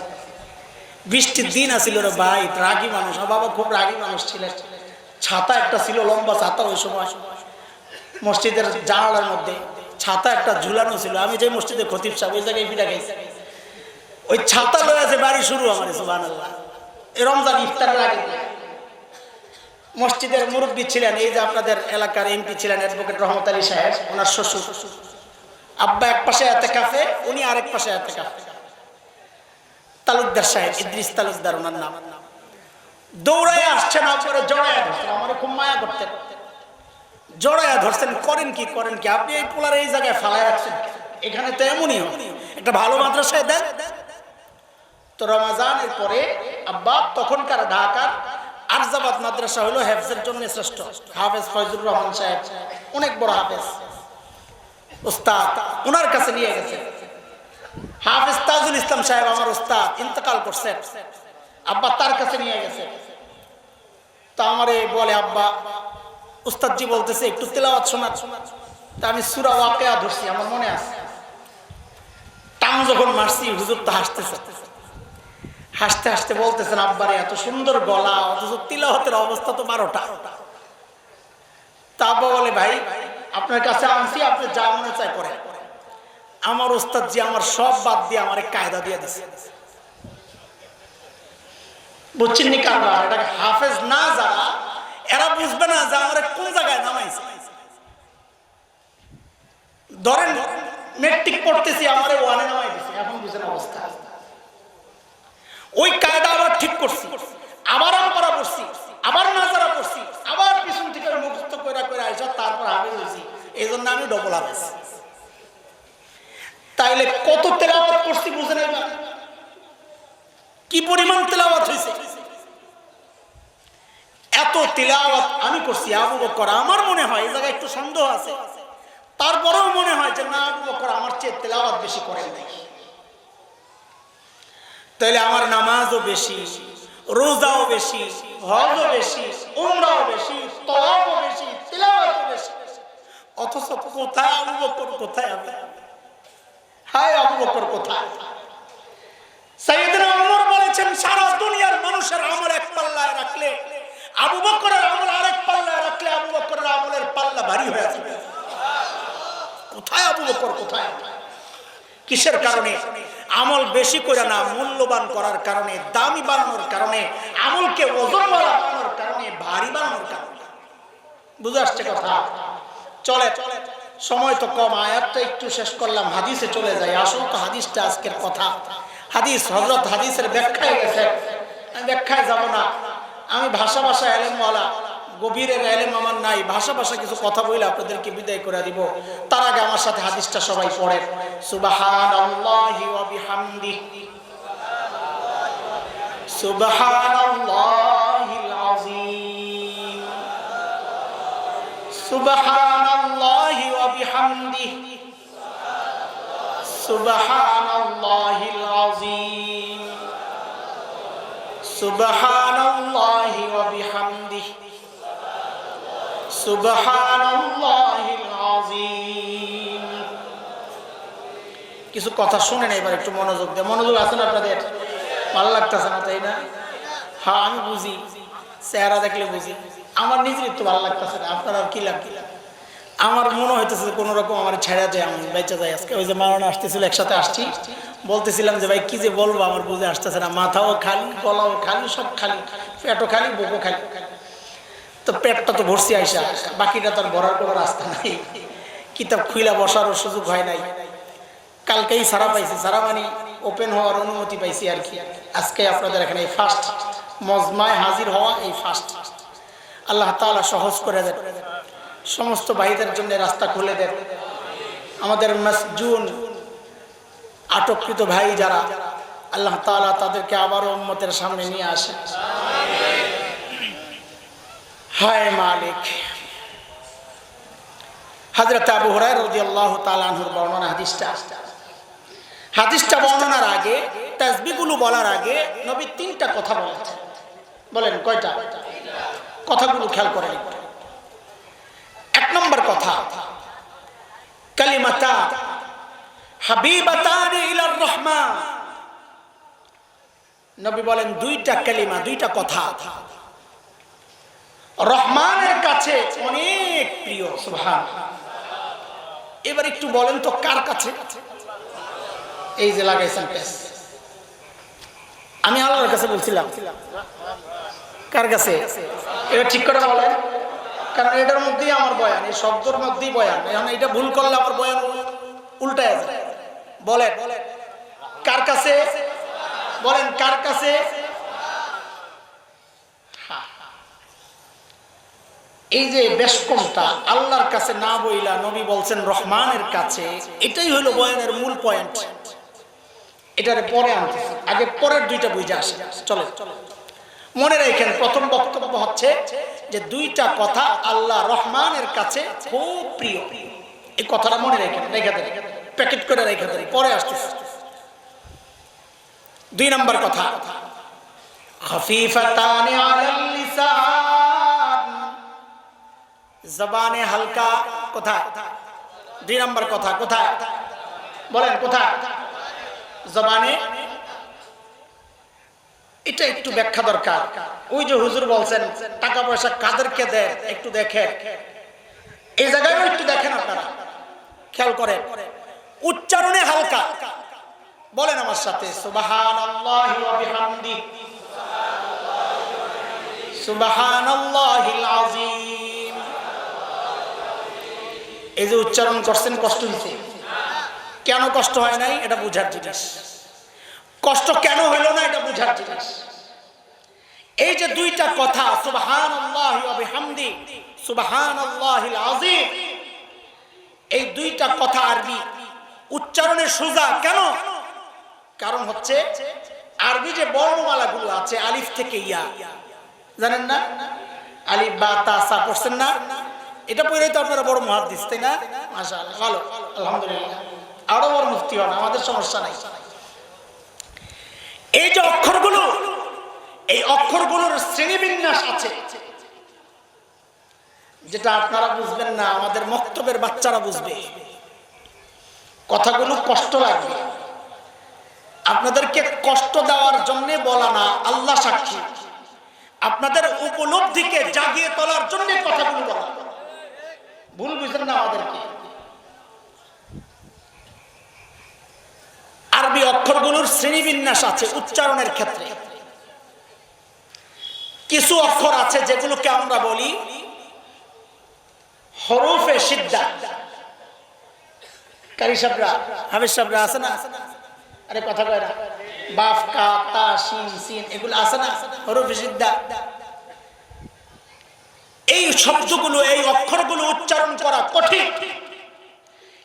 বৃষ্টির দিন আসিল রে ভাই, রাগী মানুষ, বাবা খুব রাগী মানুষ ছিলেন। ছাতা একটা ছিল, লম্বা ছাতা, ওই সময় মসজিদের জানালার মধ্যে ছাতা একটা ঝুলানো ছিল। আমি যে মসজিদে খতিব সাহেব, ওই জায়গায় পিঠা খাইছি, ওই ছাতা লয়ে আছে বাড়ি শুরু আমার, সুবহানাল্লাহ। এই রমজান ইফতারের আগে মসজিদের মুরব্বী ছিলেন, এই যে আপনাদের এলাকার এমপি ছিলেন অ্যাডভোকেট রহমত আলী সাহেব, ওনার শ্বশুর। আব্বা এক পাশে এতেকাফে, উনি আরেক পাশে এতেকাফে। তালুকদার সাহেব, ইদ্রিস তালুকদার ওনার নাম। দৌড়ায় আসছেন, আপনারা জড়াইয়া ধরছেন, আমার খুব মায়া করতেন, জড়াইয়া ধরছেন, করেন কি আপনি এই পোলার এই জায়গায় ফালায় রাখছেন, এখানে তো এমনই হয়, একটা ভালো মাদ্রাসায় দেন। তো রমাজানের পরে আব্বা, তখনকার ঢাকার আরজাবাদ মাদ্রাসা হলো হেফজের জন্য শ্রেষ্ঠ, হাফেজ ফয়জুর রহমান সাহেব অনেক বড় হাফেজ ওস্তাদ, ওনার কাছে নিয়ে গেছে। হাফেজ তাজুল ইসলাম সাহেব আমার ওস্তাদ, ইন্তেকাল করছেন, আব্বা তার কাছে নিয়ে গেছে। তা আমারে বলে আব্বা, উস্তাদজি বলতেছে একটু তেলাওয়াত শোনার। তা আমি সূরা ওয়াকিয়া ধরছি, আমার মনে আছে। টান যখন মারছি, হুজুর তো হাসতেছে, হাসতে হাসতে বলতেছেন আব্বারে এত সুন্দর গলা, অথচ তিলাওয়াতের অবস্থা তো 12টা। তা আব্বা বলে ভাই আপনার কাছে আনছি, আপনি যা মনে চায় পড়ে। আমার ওস্তাদজি আমার সব বাদ দিয়ে আমার কায়দা দিয়ে দিছে, বুঝছেন নি কারবার? এটা হাফেজ না যারা, এরা বুঝবে না যে আমার কোন জায়গায় নামাইছে। ধরেন মেট্রিক পড়তেছি, আমারে ওয়ানে নামাই দিছে, এখন বুঝেন অবস্থা। ওই কায়দা আবার ঠিক করছি, আবার আমরা পড়ছি, আবার নাজারা পড়ছি, আবার পিছন থেকে মুখস্থ কইরা কইরা আইসা তারপর হাফেজ হইছি। এই জন্য আমি ডবল হাফেজ। তাইলে কত তেলাওয়াত করছি বুঝেন, কি পরিমাণ তেলাওয়াত হয়েছে। এত তেলাওয়াত আমি করছি আবু বকর। আমার মনে হয় এই জায়গায় একটু সন্দেহ আছে, তারপরেও মনে হয় যে না, আবু বকর আমার চেয়ে তেলাওয়াত বেশি করেন নাই। তাইলে আমার নামাজও বেশি, রোজাও বেশি, হজও বেশি, উমরাও বেশি, তওয়াফও বেশি, তেলাওয়াতও বেশি। অথচ কোথায় আবু বকর, কোথায় আমি? হায় আবু বকর কোথায়? সাইয়েদনা ওমর বলেছেন, সারা দুনিয়ার মানুষের আমল এক পাল্লায় রাখলে আবু বকরের আমল আরেক পাল্লায় রাখলে আবু বকরের আমলের পাল্লা ভারী হয়ে যাবে। কোথায় আবু বকর, কোথায়? কিসের কারণে? আমল বেশি করে না, মূল্যবান করার কারণে, দামি বানানোর কারণে, আমলকে ওজনওয়ালা বানানোর কারণে, ভারী বানানোর কারণে। বুঝে আসছে কথা? চলে, সময় তো কম, আয়াতটা একটু শেষ করলাম, হাদিসে চলে যাই। আসল তো হাদিসটা আজকের কথা। হাদিস, হযরত হাদিসের ব্যাখ্যায় গেছে, আমি ব্যাখ্যায় যাব না। আমি ভাষা এলেমওয়ালা, গভীরের এলেম আমার নাই, ভাষা কিছু কথা বলে আপনাদেরকে বিদায় করে দিব। তার আগে আমার সাথে হাদিসটা সবাই পড়েন। সুবহানাল্লাহি ওয়া বিহামদিহি, সুবহানাল্লাহিল আযীম, সুবহানাল্লাহি ওয়া বিহামদিহি, সুবহানাল্লাহিল আযীম, সুবহানাল্লাহি ওয়া বিহামদিহি, সুবহানাল্লাহিল আযীম। কিছু কথা শুনেন, এবার একটু মনোযোগ দেন। মনোযোগ আছে না আপনাদের? ভালো লাগতেছে না, তাই না? হ্যাঁ, আমি বুঝি, চেহারা দেখলে বুঝি। আমার নিজের একটু ভালো লাগতেছে না, আপনার আর কি লাগে? আমার মনে হইতেছে কোন রকম আমার ছেড়া যায়, আমি বেঁচে যাই আজকে। ওই যে মাওলানা আসতেছিল, একসাথে আসছি, বলতেছিলাম যে ভাই কি যে বলবো আমার বুঝে আসতেছে না, মাথাও খালি, গলাও খালি, সব খালি, পেটও খালি, বুকও খালি। তো পেটটা তো ভরছি আইসা, বাকিটা তো আর ভরার কোনো রাস্তা নাই। কিতাব খুইলা বসারও সুযোগ হয় নাই। কালকেই সারা পাইছি, সারা মানে ওপেন হওয়ার অনুমতি পাইছি আর কি। আজকে আপনাদের এখানে এই ফার্স্ট মজমায় হাজির হওয়া, এই ফার্স্ট। আল্লাহ তাআলা সহজ করে দেন, সমস্ত ভাইদের জন্য রাস্তা খুলে দেন। আমাদের মাসজুন আটককৃত ভাই যারা, আল্লাহ তাআলা তাদেরকে আবারও উম্মতের সামনে নিয়ে আসে। হায় মালিক। হযরত আবু হুরায়রা রাদিয়াল্লাহু তাআলা আনহুর বর্ণনা হাদিসটা বর্ণনার আগে, তাসবিহগুলো বলার আগে নবী তিনটা কথা বলেছেন। বলেন কয়টা? কথাগুলো খেয়াল করেন। এক নম্বর কথা, কালিমাতা হাবিবাতান ইলার রহমান। নবী বলেন দুইটা কালিমা, দুইটা কথা রহমানের কাছে অনেক প্রিয়। সুবহানাল্লাহ। এবার একটু বলেন তো কার কাছে? এই যে লাগাইছেন পেস, আমি আল্লাহর কাছে বলছিলাম, কার কাছে? এবার ঠিক করে বলেন, কারণ এটার মধ্যেই আমার বয়ান, এই শব্দের মধ্যেই বয়ান। এখন এটা ভুল করলে আমার বয়ান উল্টায় যায়। বলেন কার কাছে? বলেন কার কাছে? এই যে বেশকমটা আল্লাহর কাছে না বইলা নবী বলছেন রহমানের কাছে, এটাই হলো বয়ানের মূল পয়েন্ট। এটারে পরে আনতেছি, আগে পরের দুইটা বুঝে আসে। চলে মনে রাখেন, প্রথম বক্তব্য হচ্ছে যে দুইটা কথা আল্লাহ রহমানের কাছে খুব প্রিয়। এই কথাটা মনে রাখেন, রেখে দেন, প্যাকেট করে রেখে দেন, পরে আসতেছে। দুই নম্বর কথা, খাফিফাতানি আলাল লিসান, জবানে হালকা। কোথায়? দুই নম্বর কথা কোথায়? বলেন কোথায়? জবানে। এটা একটু ব্যাখ্যা দরকার। ওই যে হুজুর বলছেন টাকা পয়সা কাদেরকে দেয় একটু দেখেন, এই জায়গায়ও একটু দেখেন, আপনারা খেয়াল করেন। উচ্চারণে হালকা। বলেন আমার সাথে, সুবহানাল্লাহি ওয়া বিহামদিহি, সুবহানাল্লাহিল আযীম। এই যে উচ্চারণ করছেন, কষ্ট হয়েছে? কেন কষ্ট হয় নাই এটা বুঝার জিনিস, কষ্ট কেন হইল না এটা বুঝার জিনিস। এই যে দুইটা কথা সুবহানাল্লাহি ওয়া বিহামদি সুবহানাল্লাহিল আযীম, এই দুইটা কথা আরবি উচ্চারণে সোজা কেন? কারণ হচ্ছে আরবি যে বর্ণমালাগুলো আছে আলিফ থেকে ইয়া, জানেন না? আলিফ বা তা সা পড়ছেন না? এটা পড়েই তো আপনারা বড় মুহাদ্দিস, তাই না? মাশাআল্লাহ, ভালো, আলহামদুলিল্লাহ। আরো বড় মুফতি হন, আমাদের সমস্যা নাই। এই যে অক্ষরগুলো, এই অক্ষরগুলোর শ্রেণীবিন্যাস আছে যেটা আপনারা বুঝবেন না, আমাদের মক্তবের বাচ্চারা বুঝবে। কথাগুলো কষ্ট লাগবে, আপনাদেরকে কষ্ট দেওয়ার জন্য বলা না, আল্লাহ সাক্ষী, আপনাদের উপলব্ধিকে জাগিয়ে তোলার জন্য কথাগুলো বলা। ভুল বুঝেন না আমাদেরকে। আরবি অক্ষরগুলোর শ্রেণীবিন্যাস আছে উচ্চারণের ক্ষেত্রে। কিছু অক্ষর আছে যেগুলোকে আমরা বলি হরফে সিদ্ধা। কারি সাবরা, হাফেজ সাবরা আছে না? আরে কথা কয় না। বাফ, কা, তা, শিন, সিন এগুলো আছে না? হরফে সিদ্ধা। এই শব্দগুলো, এই অক্ষরগুলো উচ্চারণ করা কঠিন।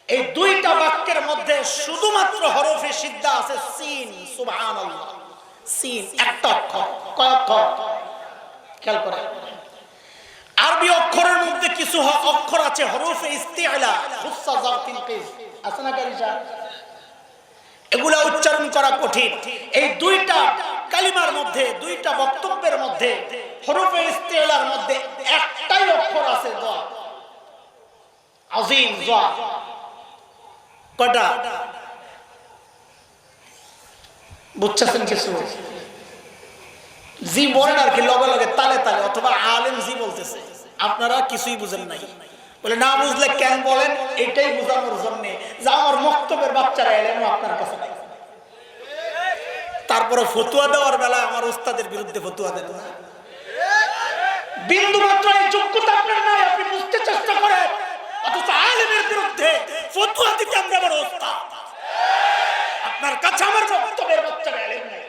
এই দুইটা বাক্যের মধ্যে শুধুমাত্র হরফে সিদ্ধা আছে সিন, সুবহানাল্লাহ। সিন একটা অক্ষর, কয় অক্ষর? খেয়াল করে। আরবি অক্ষরের মধ্যে কিছু অক্ষর আছে হরফে ইস্তিআলা, খুসসা, জাতিন, কিস, আছে না কারিশা? এগুলা উচ্চারণ করা কঠিন। এই দুইটা কালিমার মধ্যে, দুইটা বক্তব্যের মধ্যে হরফে ইস্তিআলার মধ্যে একটাই অক্ষর আছে যা আযীম, যা কটা? বুঝছেন কিছু? জি বলেন আর কি, লগে লগে তালে তালে, অথবা আলেম জি বলতেছে, আপনারা কিছুই বুঝেন নাই। বলে না বুঝলে কেন বলেন, এটাই বোঝানোর জন্য যে আমার মক্তবের বাচ্চারা এলেন আপনার কাছে নাই। তারপরে ফতুয়া দেওয়ার বেলায় আমার ওস্তাদের বিরুদ্ধে ফতুয়া দেন না। বিন্দু মাত্র এই যোগ্যতা আপনার নাই, আপনি বুঝতে চেষ্টা করেন, অথচ আলেমের বিরুদ্ধে ফতুয়া দিতে আমরা বড় ওস্তাদ। আপনার কাছে আমার মক্তবের বাচ্চারা এলেন নাই।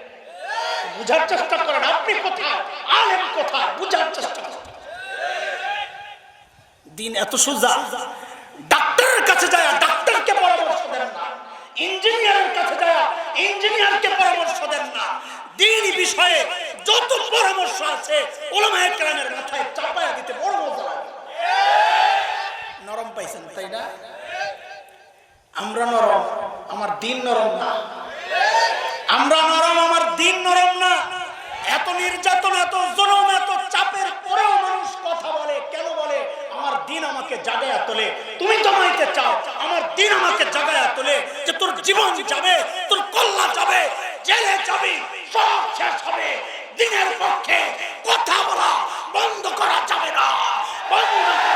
বুঝার চেষ্টা করেন, আপনি কোথায়, আলেম কোথায়, বুঝার চেষ্টা করেন। দিন এত সোজা। ডাক্তারের কাছে যায় ডাক্তারকে পরামর্শ দেন না, ইঞ্জিনিয়ারের কাছে যায় ইঞ্জিনিয়ারকে পরামর্শ দেন না। দ্বীনি বিষয়ে যত পরামর্শ আছে উলামায়ে কেরামের মাথায় চাপায়া দিতে বড় মজা লাগে। নরম পাইছেন তাই না? আমরা নরম, আমার দিন নরম না। আমরা নরম, আমার দিন নরম না। এত নির্যাতন, এত জুলুম, এত চাপের পরেও মানুষ কথা বলে। কেন বলে? আমার দিন আমাকে জাগায়া তোলে। তুমি জমাইতে চাও, আমার দিন আমাকে জাগায়া তোলে যে তোর জীবন যাবে, তোর কল্যাণ যাবে, জেলে যাবি, সব শেষ হবে। দিনের পক্ষে কথা বলা বন্ধ করা যাবে না, বন্ধ করা।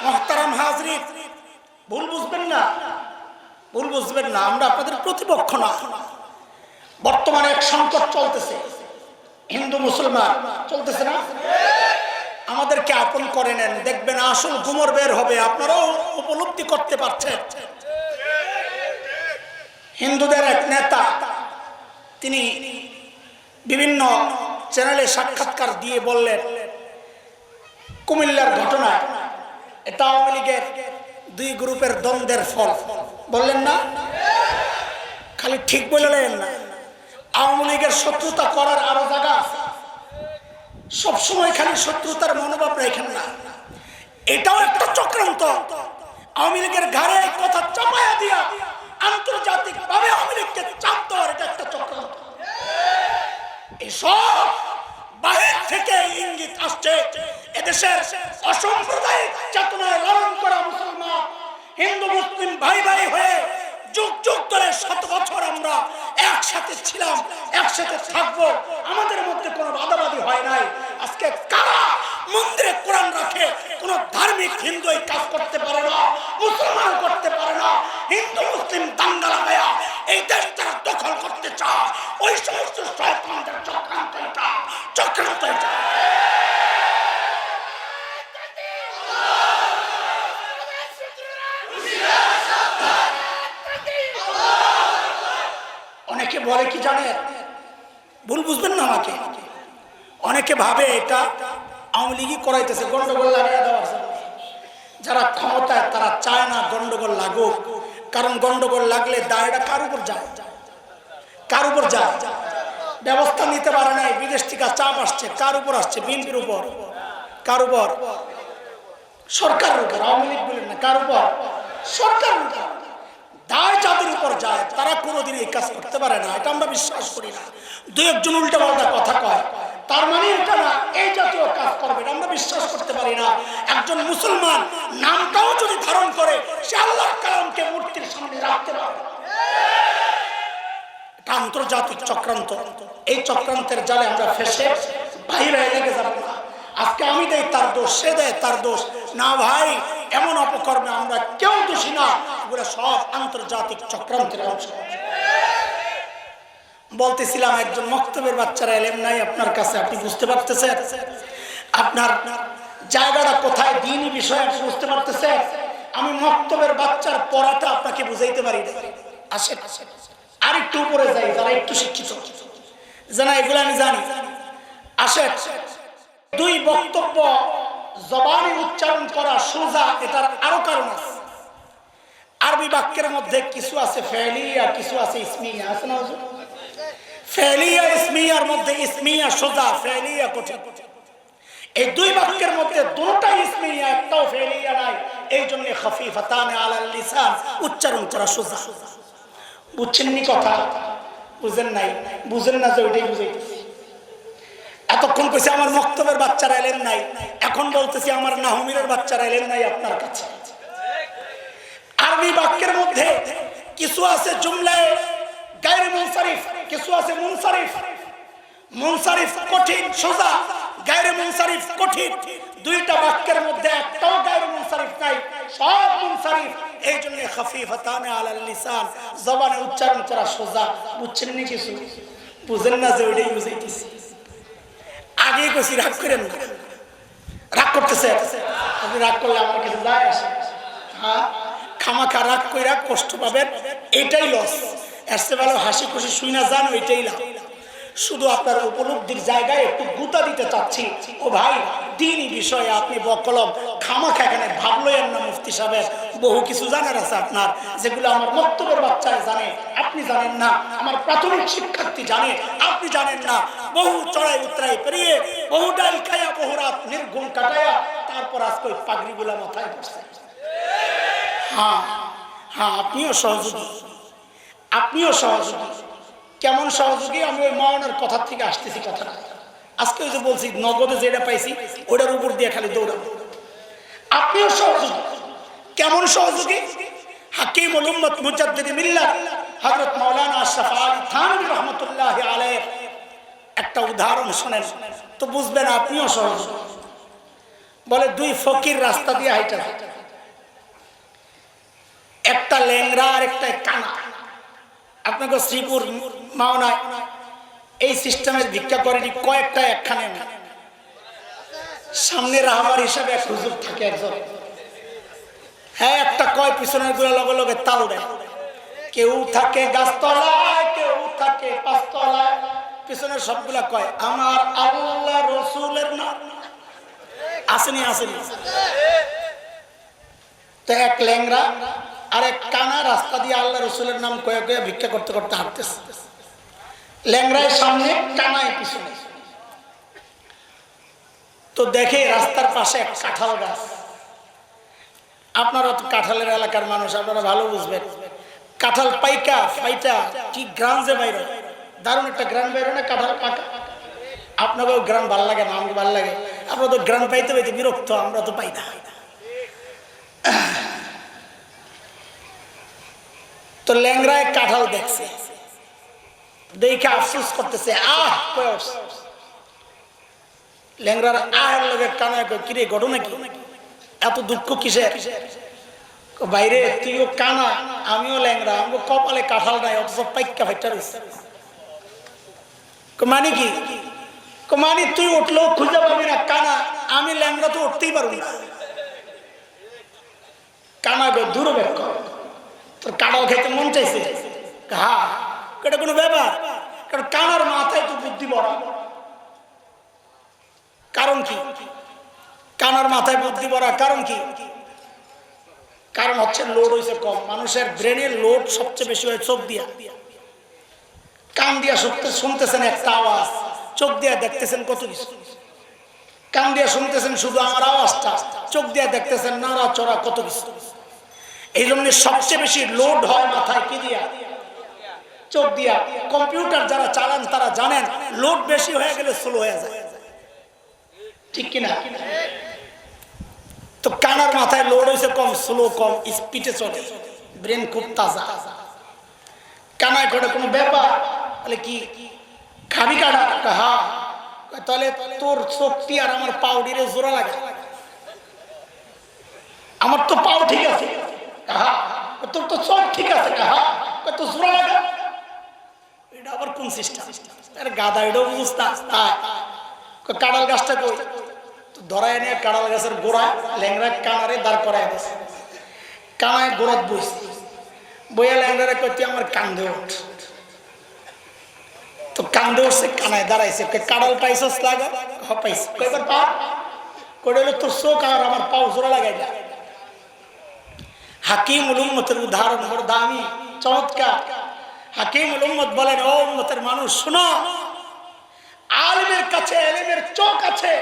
মুহতারাম হাজরিন, ভুল বুঝবেন না, ভুল বুঝবেন না, আমরা আপনাদের প্রতিপক্ষ না। বর্তমানে এক সংকট চলতেছে, হিন্দু মুসলমান চলতেছে না? আমাদেরকে আপন করে নেন, দেখবেন আসল গুমর বের হবে। আপনারাও উপলব্ধি করতে পারছেন। হিন্দুদের এক নেতা, তিনি বিভিন্ন চ্যানেলে সাক্ষাৎকার দিয়ে বললেন কুমিল্লার ঘটনা এটা আওয়ামী লীগের দুই গ্রুপের দ্বন্দ্বের ফল। বললেন না? খালি ঠিক বললেন না, আওয়ামী লীগের শত্রুতা করার আরো জায়গা আছে। সবসময় খালি শত্রুতার মনোভাব রাখেন না, এটাও একটা চক্রান্ত। আওয়ামী লীগের ঘাড়ে কথা চাপায়া দিয়া আন্তর্জাতিক ভাবে আওয়ামী লীগকে চাপ দেওয়ার এটা একটা চক্রান্ত। এসব বাহির থেকে ইঙ্গিত আসছে। এদেশের অসাম্প্রদায়িক চেতনায় লালন করা মুসলমান, হিন্দু মুসলিম ভাই ভাই হয়ে যুগ যুগ ধরে 7 বছর আমরা একসাথে ছিলাম, একসাথে থাকবো, আমাদের মধ্যে কোনো বাদাবাদি হয় নাই। আজকে কারা মন্দিরে কোরআন রাখে? কোন ধার্মিক হিন্দু এই কাজ করতে পারে না, মুসলমান করতে পারে না। হিন্দু মুসলিম দাঙ্গা লাগায়া এই দেশ তারা দখল করতে চায়, ওই সমস্ত শয়তানদের চক্রান্ত এটা, চক্রান্ত এটা। অনেকে বলে কি জানে, ভুল বুঝবেন না আমাকে, অনেকে ভাবে এটা আওয়ামী লীগই করাইতেছে গন্ডগোল লাগিয়ে দেওয়ার জন্য। যারা ক্ষমতায় তারা চায় না গন্ডগোল লাগুক, কারণ গন্ডগোল লাগলে দায়টা কার উপর যায়, কার উপর যায়? ব্যবস্থা নিতে পারে নাই, বিদেশ থেকে চাপ আসছে, কার উপর আসছে? বিএনপির উপর। কার উপর? সরকারের উপর। আওয়ামী লীগ বলেন না, কার উপর? সরকারের উপর। দায় যাদের উপর যায় তারা কোনোদিন এই কাজ করতে পারে না, এটা আমরা বিশ্বাস করি না। দু একজন উল্টা পাল্টা কথা কয়, তার মানে এটা না এই জাতীয় কাজ করবে, এটা আমরা বিশ্বাস করতে পারি না। একজন মুসলমান নামটাও যদি ধারণ করে, সে আল্লাহর কালামকে মূর্তির সামনে রাখতে পারে। এটা আন্তর্জাতিক চক্রান্ত। এই চক্রান্তের জালে আমরা ফেসে বাইরে লেগে যাব না। আজকে আমি দেই তার দোষ, সে দেয় তার দোষ, না ভাই, এমন অপকর্মে আমরা কেউ দোষী না, এগুলো সব আন্তর্জাতিক চক্রান্তের অংশ। বলতেছিলাম একজন মক্তবের বাচ্চারা এলেন নাই আপনার কাছে, আপনি বুঝতে পারতেছেন আপনার জায়গাটা কোথায়, দ্বীনি বিষয় আপনি বুঝতে পারতেছেন। আমি মক্তবের বাচ্চার পড়াটা আপনাকে বুঝাইতে পারি। আসেন আর একটু উপরে যাই, যারা একটু শিক্ষিত, জানা এগুলো আমি জানি। আসেন, দুই বক্তব্য জবানে উচ্চারণ করা সোজা, এটার আরো কারণ আছে। আরবি বাক্যের মধ্যে কিছু আছে ফেলিয়া, কিছু আছে ইসমিয়া, আছে না? ফেলিয়া ইসমিয়ার মধ্যে ইসমিয়া সোজা, ফেলিয়া কঠিন। এই দুই বাক্যের মধ্যে দুটোটা ইসমিয়া, একটাও ফেলিয়া নাই। এই জন্য খাফিফাতান আলাল লিসান, উচ্চারণ করা সোজা। বুঝছেন নি কথা? বুঝেন নাই? বুঝেন না যে ওইটাই বুঝাইতেছি। এতক্ষণ কইছে আমার মক্তবের বাচ্চারা এলেন নাই, এখন বলতেছি আমার নাহমিরের বাচ্চারা এলেন নাই আপনার কাছে। আরবি বাক্যের মধ্যে কিছু আছে জুমলায় গায়রে মুনসারিফ, কিছু আছে মুনসারিফ। মুনসারিফ কঠিন সোজা, গায়রে মুনসারিফ কঠিন। দুইটা বাক্যের মধ্যে একটাও গায়রে মুনসারিফ নাই, সব মুনসারিফ। এই জন্য খাফিফাতানে আলাল লিসান, জবানে উচ্চারণ করা সোজা। বুঝছেন নি কিছু? বুঝেন না যে ওইটাই বুঝাইতেছি। আগে কইছি রাগ করেন না, রাগ করতেছে আপনি, রাগ করলে আমার কিছু যায় আসে? হ্যাঁ, খামাখা রাগ কইরা কষ্ট পাবেন, এটাই লস। এসে ভালো হাসি খুশি শুই না যান, ওইটাই লাভ। শুধু আপনার উপলব্ধির জায়গায় একটু গুতা দিতে চাচ্ছি। ও ভাই, দ্বীনি বিষয়ে আপনি বকলম খামাখা এখানে ভাবলেন না। মুফতি সাহেবের বহু কিছু জানার আছে আপনার, যেগুলো আমার মক্তবের বাচ্চায় জানে, আপনি জানেন না। আমার প্রাথমিক শিক্ষার্থী জানে, আপনি জানেন না। বহু চড়াই উতরাই পেরিয়ে, বহু ডাল খায়া, বহু রাত নির্ঘুম কাটায়া, তারপর আজকে ওই পাগড়িগুলা মাথায় পড়ছে। হ্যাঁ হ্যাঁ, আপনিও সহযোগী, আপনিও সহযোগী। কেমন সহযোগী? আমি ওই মাওনার কথা থেকে আসতেছি কথাটা। আজকে ওই যে বলছি নগদে যেটা পাইছি ওটার উপর দিয়ে খালি দৌড়াবো। আপনিও সহযোগী। কেমন সহযোগী? হাকিমুল উম্মত মুজাদ্দিদ মিল্লাত হযরত মাওলানা আশরাফ আলী থানভী রাহমাতুল্লাহি আলাইহি একটা উদাহরণ শুনেন তো বুঝবেন আপনিও সহযোগী। বলে দুই ফকির রাস্তা দিয়ে হাইটা, একটা ল্যাংড়া আর একটা কানা। আপনাকে শ্রীপুর মাওনায় এই সিস্টেমের ভিক্ষা করেনি কয়েকটা, একখানে সামনে রাহবার হিসাবে এক হুজুর থাকে একজন। হ্যাঁ, একটা কয় পিছনের গুলা লগে লগে তাল দেয়। কেউ থাকে গাছতলায়, কেউ থাকে পাঁচতলায়, পিছনের সবগুলা কয় আমার আল্লাহ রসুলের নাম। আসেনি? আসেনি? তো এক ল্যাংড়া আর এক কানা রাস্তা দিয়ে আল্লাহ রসুলের নাম কয়ে কয়ে ভিক্ষা করতে করতে হাঁটতেছে। ল্যাংড়ায় সামনে, কানায় পিছনে। তো দেখে রাস্তার পাশে এক কাঁঠাল গাছ। আপনারা তো কাঁঠালের এলাকার মানুষ, আপনারা ভালো বুঝবেন। কাঁঠাল পাইকা ফাইটা কি গ্রাম যে বাইরে, দারুণ একটা গ্রাম বাইরে না কাঁঠাল পাকা। আপনাকেও গ্রাম ভালো লাগে না? আমাকে ভালো লাগে। আপনারা তো গ্রাম পাইতে পাইতে বিরক্ত, আমরা তো পাই না। তো ল্যাংড়ায় কাঁঠাল দেখছে, দেখে আফসোস করতেছে, আহ কয়ে উঠছে। ল্যাংড়ার আহের লগে কানায় কয় কিরে ঘটনা কি, এত দুঃখ কিসের? বাইরে তুইও কানা আমিও ল্যাংরা, আমি কপালে কাঁঠাল নাই অথচ পাইকা ফাইটা রয়েছে। মানে কি? মানে তুই উঠলেও খুঁজে পাবি না কানা, আমি ল্যাংরা তো উঠতেই পারবো না। কানা গো দুর্ভাগ্য, তোর কাঁঠাল খেতে মন চাইছে, হ্যাঁ এটা কোনো ব্যাপার? কারণ কানার মাথায় তো বুদ্ধি বড়। কারণ কি? কানার মাথায় বুদ্ধি বড় কারণ কি? কারণ হচ্ছে লোড হয়েছে কম। মানুষের ব্রেনের লোড সবচেয়ে বেশি হয় চোখ দিয়া। কান দিয়া শুনতেছেন একটা আওয়াজ, চোখ দিয়া দেখতেছেন কত কিছু। কান দিয়া শুনতেছেন শুধু আমার আওয়াজটা, চোখ দিয়া দেখতেছেন নাড়া চড়া কত কিছু। এই জন্য সবচেয়ে বেশি লোড হয় মাথায় কি দিয়া? চোখ দিয়া। কম্পিউটার যারা চালান তারা জানেন লোড বেশি হয়ে গেলে স্লো হয়ে যায়, ঠিক কিনা? তো কানার মাথায় লোড হয়েছে কম, স্লো কম, স্পিডে চলে, ব্রেন খুব তাজা। কানায় ঘটে কোনো ব্যাপার? তাহলে কি খাবি কাটা? হ্যাঁ। তাহলে তোর শক্তি আর আমার পাউডিরে জোড়া লাগে। আমার তো পাও ঠিক আছে, হ্যাঁ। তোর তো চোখ ঠিক আছে, হ্যাঁ। তো জোড়া লাগা, এটা আবার কোন সিস্টেম? আরে গাধা, এটাও বুঝছ না। কাঁঠাল গাছটা কই? ধরায় নিয়ে কাঁঠাল গাছের গোড়া ল্যাংরা কানারে দাঁড় করায় দিছে। কানায় গোড়াত বইছে, বইয়া ল্যাংরারে কইতে আমার কান্দে ওঠ। তো কান্দে উঠছে, কানায় দাঁড়াইছে। কাঁঠাল পাইছস লাগা? পাইছে। কয়বার পা? কইলে তোর চোখ আর আমার পাও জোড়া লাগাই যা। হাকিমুল উম্মতের উদাহরণ বড় দামি, চমৎকার। হাকিমুল উম্মত বলেন, ও উম্মতের মানুষ শোনো, আলিমের কাছে এলিমের চোখ আছে,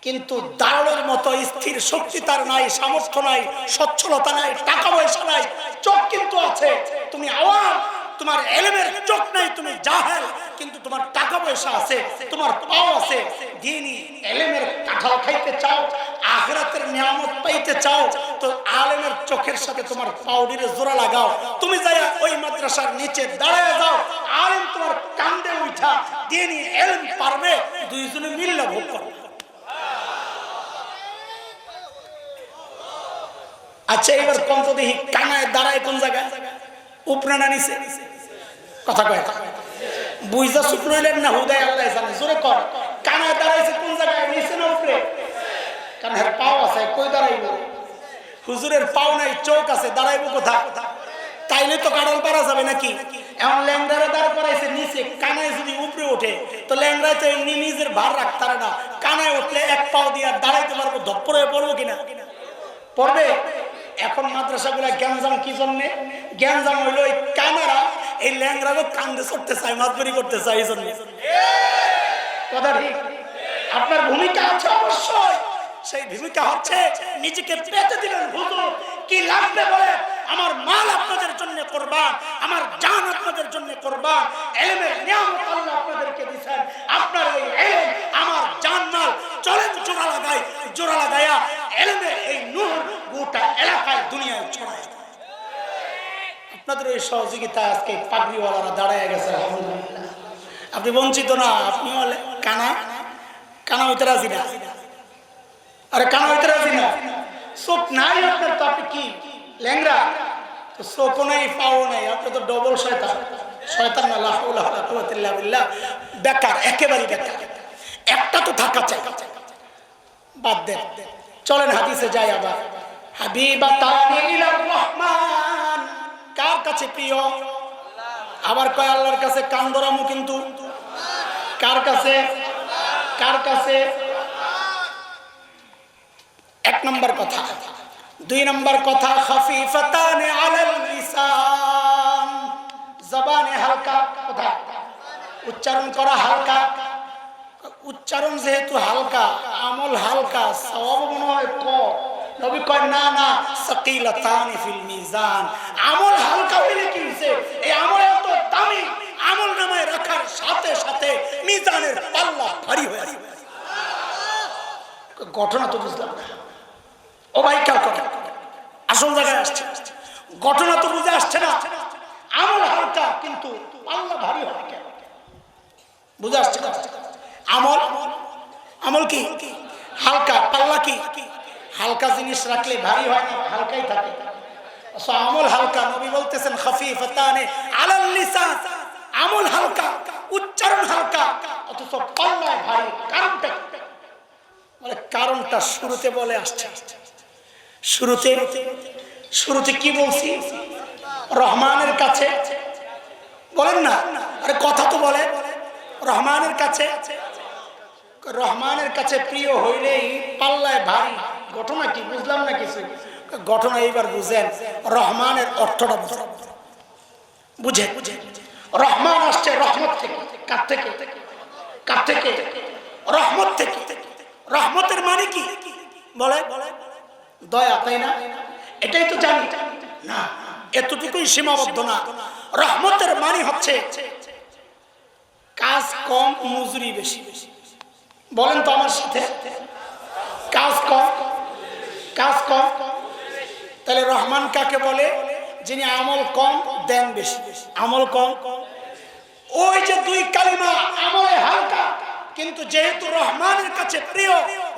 কিন্তু দাঁড়ের মতো স্থির শক্তি তার নাই, সামর্থ্য নাই, সচ্ছলতা নাই, টাকা পয়সা নাই, চোখ কিন্তু আছে। তুমি আওয়াম, তোমার এলিমের চোখ নাই, তুমি জাহেল, কিন্তু তোমার টাকা পয়সা আছে, তোমার পাও আছে। দ্বীনি এলিমের কাঁঠাল খাইতে চাও, আখিরাতের নিয়ামত পাইতে চাও, তো আলেমের চোখের সাথে তোমার পাউডিরে জোড়া লাগাও। তুমি যাই ওই মাদ্রাসার নিচে দাঁড়ায় যাও, আলেম তোমার কান্দে উঠা দ্বীনি এলম পারবে, দুইজনে মিললে ভোগ করবে। আচ্ছা এবার কোন তো দেখি, কানায় দাঁড়ায় কোন জায়গায়? উপরে না নিচে? কথা কয় বুঝা চুপ রইলেন না? হুদায় আল্লাহ জানে, জোরে কর। কানায় দাঁড়াইছে কোন জায়গায়? নিচে না উপরে? কারণ এর পাও আছে, কই দাঁড়াইব? হুজুরের পাও নাই, চোখ আছে, দাঁড়াইব কোথা? তাইলে তো কাঁঠাল পারা যাবে নাকি? এমন ল্যাংড়ারে দাঁড় করাইছে নিচে, কানায় যদি উপরে ওঠে তো ল্যাংড়ায় তো এমনি নিজের ভার রাখতে পারে না। কানায় উঠলে এক পাও দিয়ে দাঁড়াইতে পারবো, ধপ্পর হয়ে পড়বো কিনা? পড়বে। এখন মাদ্রাসাগুলা গ্যাঞ্জাম কি জন্যে? গ্যাঞ্জাম হইলো এই কানারা এই ল্যাংড়াকে কান্দে চড়তে চায়, মাতবরি করতে চায়, এই জন্য। কথা ঠিক? আপনার ভূমিকা আছে অবশ্যই। সেই ভূমিকা হচ্ছে নিজেকে পেতে দিলেন, হুজুর কি লাগবে বলে, আমার মাল আপনাদের জন্য কুরবান, আমার জান আপনাদের জন্য কুরবান, ইলমের নিয়ামত আল্লাহ আপনাদেরকে দিবেন, আপনার এই ইলম আমার জান মাল, চলেন জোড়া লাগাই, জোড়া লাগায়া ইলমের এই নূর গোটা এলাকায় দুনিয়ায় ছড়ায়। আপনাদের এই সহযোগিতা আজকে পাগড়িওয়ালারা দাঁড়ায় গেছে, আলহামদুলিল্লাহ। আপনি বঞ্চিত না, আপনি কানা কানা হইতে রাজি না। আরে কানা হইতে রাজি না, চোখ নাই আপনার, তো আপনি কি ল্যাংরা? তো চোখও নাই, পাও নাই, আপনি তো ডবল শয়তান। শয়তান না, লা হাওলা ওয়ালা কুওয়াতা ইল্লা বিল্লাহ। বেকার, একেবারে বেকার। একটা তো থাকা চাই, বাদ দেন। চলেন হাদিসে যাই আবার। হাবিবাতানি ইলার রহমান, কার কাছে প্রিয়? আবার কয় আল্লাহর কাছে। কান ধরামু কিন্তু কার কাছে? কার কাছে? এক নম্বর কথা। দুই নম্বর কথা, খাফিফাতানি আলাল লিসান, জবানে হালকা, কথা উচ্চারণ করা হালকা। উচ্চারণ যেহেতু হালকা, আমল হালকা, সওয়াব মনে হয় কম। নবী কয় না না, সাকিলাতানি ফিল মিজান, আমল হালকা হইলে কি হইছে? এই আমল এত দামি, আমল নামায় রাখার সাথে সাথে মিজানের পাল্লা ভারী হয়ে যায়। ঘটনা তো বুঝলাম না। ও ভাই খেয়াল করে, আসল জায়গায় আসছে। ঘটনা তো বুঝে আসছে না। আমল হালকা কিন্তু পাল্লা ভারী হয় কেন? বুঝে আসছে না? আমল আমল কি হালকা, পাল্লা কি হালকা জিনিস রাখলে ভারী হয় না, হালকাই থাকে। আমল হালকা, নবী বলতেছেন খাফিফাতানে আলাল লিসান, আমল হালকা, উচ্চারণ হালকা, অথচ পাল্লায় ভারী। কারণটা মানে কারণটা শুরুতে বলে আসছে। শুরুতে কি বলছি? রহমানের কাছে বলেন না, আরে কথা তো বলে। রহমানের কাছে প্রিয় হইলেই পাল্লায় ভারী। ঘটনা কি বুঝলাম না কিছু। ঘটনা এইবার বুঝেন, রহমানের অর্থটা বুঝে। রহমান আসছে রহমত থেকে। কার থেকে? রহমত থেকে। রহমতের মানে কি বলে? দয়া, তাই না? এটাই তো জানি না, এতটুকুই সীমাবদ্ধ না। রহমতের মানে হচ্ছে কাজ কম, মজুরি বেশি। বলেন তো আমার সাথে, কাজ কম। তাহলে রহমান কাকে বলে? যিনি আমল কম, দেন বেশি। আমল কম, ওই যে দুই কালিমা, আমলে হালকা, কিন্তু যেহেতু রহমানের কাছে প্রিয়,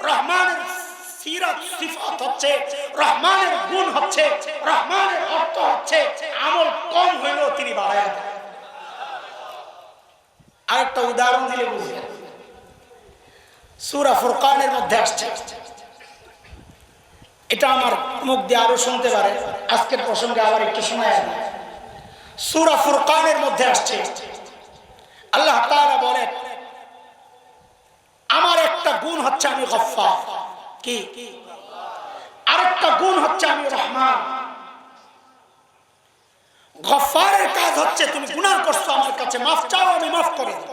রহমানের সিরাত সিফাত হচ্ছে, রহমানের গুণ হচ্ছে, রহমানের অর্থ হচ্ছে আমল কম হইলেও তিনি বাড়ায় দেন। আরেকটা উদাহরণ দিলে বুঝবেন। সূরা ফুরকানের মধ্যে আসছে, এটা আমার মুখ দিয়ে আরো শুনতে পারে, আজকের প্রসঙ্গে আবার একটু শোনায়। সূরা ফুরকানের মধ্যে আসছে, আল্লাহ তাআলা বলেন, আমার একটা গুণ হচ্ছে আমি গফফার। কি? আরেকটা গুণ হচ্ছে আমি রহমান। গফফারের কাজ হচ্ছে তুমি গুনাহ করছো, আমার কাছে মাফ চাও, আমি মাফ করে দেব।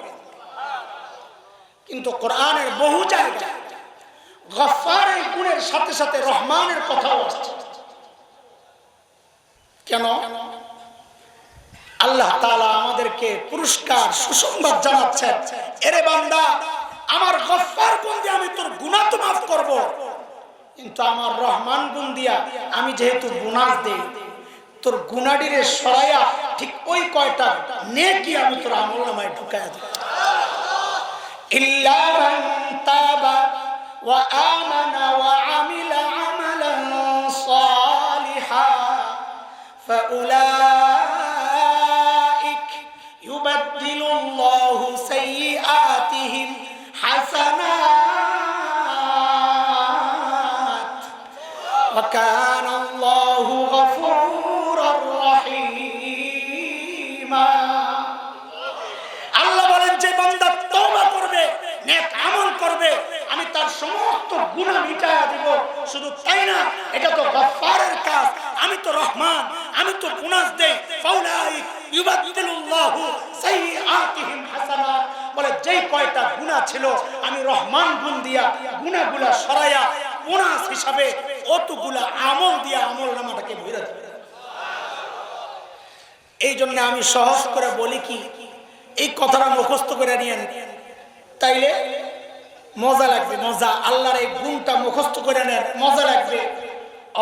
কিন্তু কোরআনের বহু জায়গায় গফফারের গুণের সাথে সাথে রহমানের কথাও আসছে। কেন? আল্লাহ তাআলা আমাদেরকে পুরস্কার, সুসংবাদ জানাচ্ছেন, এরে বান্দা, আমার গফফার গুণ দিয়ে আমি তোর গুনাহ তো মাফ করব, কিন্তু আমার রহমান গুণ দিয়া আমি যেহেতু বোনাস দেই, তোর গুনাহটিরে সরাইয়া ঠিক ওই কয়টা নেকি আমি তোর আমলনামায় ঢুকায়া দেব। ইল্লা মান তাবা ওয়া আমানা ওয়া আমিলা আমালান সালিহা ফাউলাইক ইউবাদদিলুল্লাহু সাইয়্যাতিহিম হাসানাত ওয়া কানা আল্লাহু গফুরুর রহিমা। আল্লাহ বলেন, যে বান্দা তওবা করবে, নেক আমল করবে, আমি তার সমস্ত গুনাহ মিটায়া দিব। শুধু তাই না, এটা তো গফফারের কাজ, আমি তো রহমান, আমি তো বোনাস দেই। ফাউলাইক ইউবাদদিলুল্লাহু সাইয়্যাতিহিম হাসানাত, বলে যেই কয়টা গুনাহ ছিল আমি রহমান গুণ দিয়া গুনাহগুলা সরাইয়া বোনাস হিসাবে অতগুলা আমল দিয়া আমলনামাটাকে ভরে দেব। এই জন্য আমি সহজ করে বলি কি, এই কথাটা মুখস্থ করে নিয়েন, তাইলে মজা লাগবে। মজা, আল্লাহর এই গুণটা মুখস্থ করে নেন, মজা লাগবে।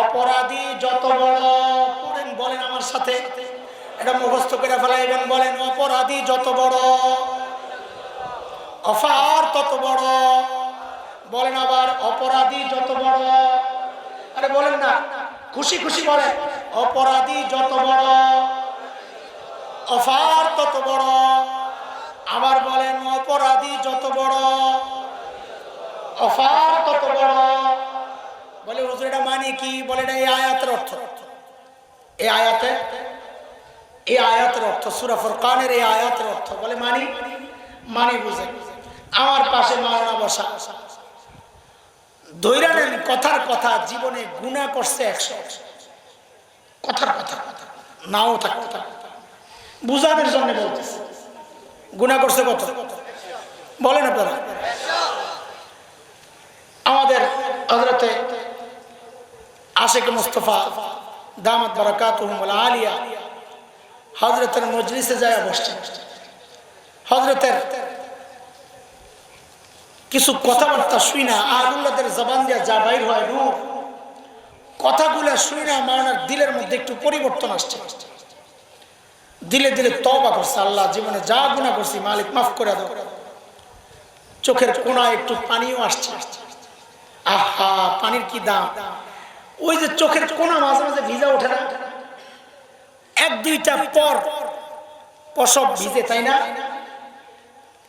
অপরাধী যত বড়, পড়েন, বলেন আমার সাথে, এটা মুখস্থ করে ফেলাইবেন। বলেন, অপরাধী যত বড়, গফফার তত বড়। বলেন আবার, অপরাধী যত বড়। আরে বলেন না, খুশি খুশি বলেন, অপরাধী যত বড়, গফফার তত বড়। আবার বলেন, অপরাধী যত বড়, গফফার তত বড়। বলে হুজুর এটা মানে কি? বলে এটা এই আয়াতের অর্থ। এই আয়াতের অর্থ সূরা ফুরকানের এই আয়াতের অর্থ। বলে মানি বুঝেন। আমার পাশে মাওলানা বসা, ধৈর্য নেন, কথার কথা, জীবনে গুনাহ করছে 100, কথার কথা নাও থাকতে বুঝানোর জন্য বলতেছে। গুনাহ করছে কত বলেন আপনারা? আমাদের হযরতে আশিক মুস্তাফা দামাত বারাকাতুহুমুল আলিয়া হযরতের মজলিসে যায় বসছেন। হযরতের কিছু কথাবার্তা শুই না, আল্লাহদের জবান দিয়ে যা বাইর হয় রূহ, কথাগুলো শুই না, মাওলানার দিলের মধ্যে একটু পরিবর্তন আসছে। দিলে দিলে তওবা করছে, আল্লাহ জীবনে যা গুনাহ করছি মালিক মাফ করে দাও। চোখের কোণায় একটু পানিও আসছে। আহা, পানির কি দাম! ওই যে চোখের কোনা মাঝে মাঝে ভিজা ওঠে না, এক দুইটা পর প্রসব ভিজে, তাই না?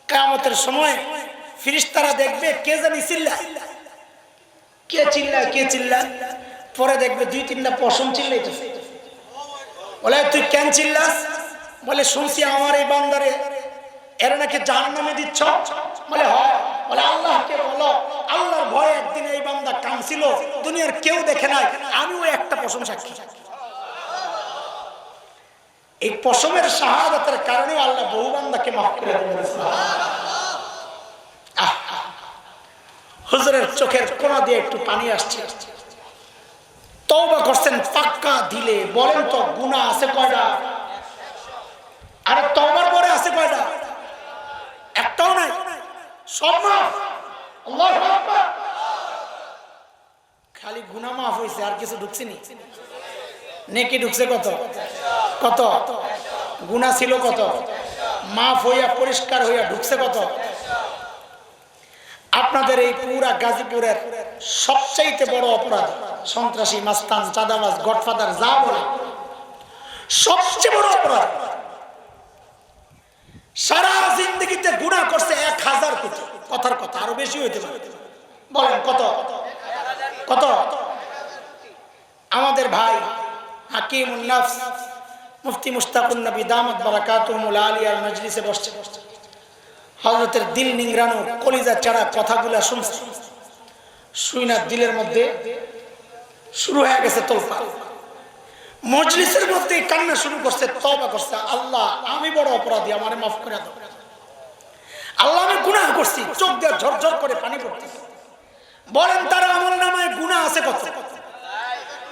কিয়ামতের সময় ফেরেশতারা দেখবে কে জানি চিল্লায়, কে চিল্লায় কে চিল্লায়, পরে দেখবে দুই তিনটা পশম চিল্লাইতেছে। বলে তুই কেন চিল্লাস? বলে শুনছি আমার এই বান্দারে এরা নাকি জাহান্নামে দিচ্ছ। বলে হয়। বলে আল্লাহকে বলো আল্লাহর ভয়ে একদিন এই বান্দা কাঁদছিল, দুনিয়ার কেউ দেখে নাই, আমিও একটা পশম সাক্ষী। এই পশমের শাহাদাতের কারণে আল্লাহ বহু বান্দাকে মাফ করে দিলেন। হুজুরের চোখের কোনা দিয়ে একটু পানি আসছে, তওবা করছেন পাক্কা দিলে। বলেন তো গুনাহ আছে কয়টা? আরে তওবার পরে আছে কয়টা? একটাও নাই, সব মাফ। আল্লাহু আকবার। খালি গুনাহ মাফ হইছে, আর কিছু ঢুকছেনি? নেকি ঢুকছে কত? কত? গুনাহ ছিল কত? মাফ হইয়া পরিষ্কার হইয়া ঢুকছে কত? আপনাদের এই পুরা গাজীপুরের সবচাইতে বড় অপরাধ সন্ত্রাসী, মাস্তান, চাঁদাবাজ, গডফাদার যা বলে, সবচেয়ে বড় অপরাধ। সারা জিন্দগিতে গুনাহ করছে 1000 কোটি। কথার কথা, আরো বেশি হইতে পারে। বলেন কত? কত? আমাদের ভাই হাকিমুন নফস মুফতি মুশতাকুন নবী দামাত বারাকাতুহুল আলিয়ার মজলিসে বসছে, হযরতের দিল নিংড়ানো কলিজা চাড়া কথাগুলা শুনছে, শুইনা দিলের মধ্যে শুরু হয়ে গেছে তোলপাড়। মজলিসের মধ্যে কান্না শুরু করছে, তওবা করছে, আল্লাহ আমি বড় অপরাধী, আমারে মাফ করে দাও। আল্লাহ আমি গুনাহ করছি, চোখ দিয়ে ঝরঝর করে পানি পড়তেছে। বলেন তার আমলনামায় গুনাহ আছে কত?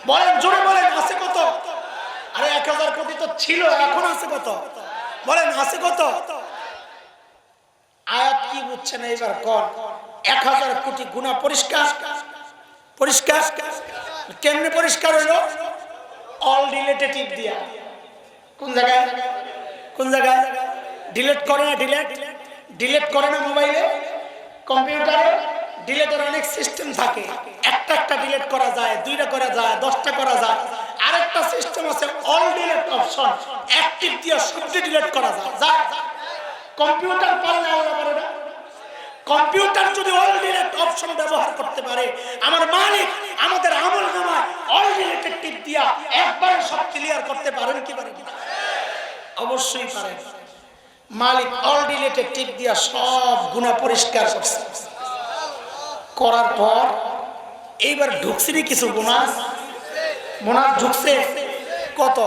বলেন জোরে বলেন আছে কত? আরে 1000 কোটি তো ছিল, এখন আছে কত? বলেন আছে কত? আয়াত কি বুঝছেন এইবার কোন? 1000 কোটি গুনাহ পরিষ্কার। পরিষ্কার কেমনে পরিষ্কার হইল? অল ডিলেটেটিভ দিয়া। কোন জায়গায়? কোন জায়গায়? ডিলিট করে না, ডিলিট করে না মোবাইলে, কম্পিউটারে ডিলিটের অনেক সিস্টেম থাকে। একটা ডিলিট করা যায়, 2টা করা যায়, 10টা করা যায়। আরেকটা সিস্টেম আছে অল ডিলিট অপশন, অ্যাক্টিভ দিয়ে সবটি ডিলিট করা যায়। কম্পিউটার পারে না, আল্লাহ পারে না? কম্পিউটার যদি অল ডিলিট অপশন ব্যবহার করতে পারে, আমার মালিক আমাদের আমলনামায় অল ডিলিটেড টিপ দিয়া একবারে সব ক্লিয়ার করতে পারেন কি পারেন? অবশ্যই পারেন। মালিক অল ডিলিটেড টিপ দিয়া সব গুনাহ পরিষ্কার করছে। করার পর এইবার ঢুকছে কিছু গুনাহ, গুনাহ ঢুকছে কত?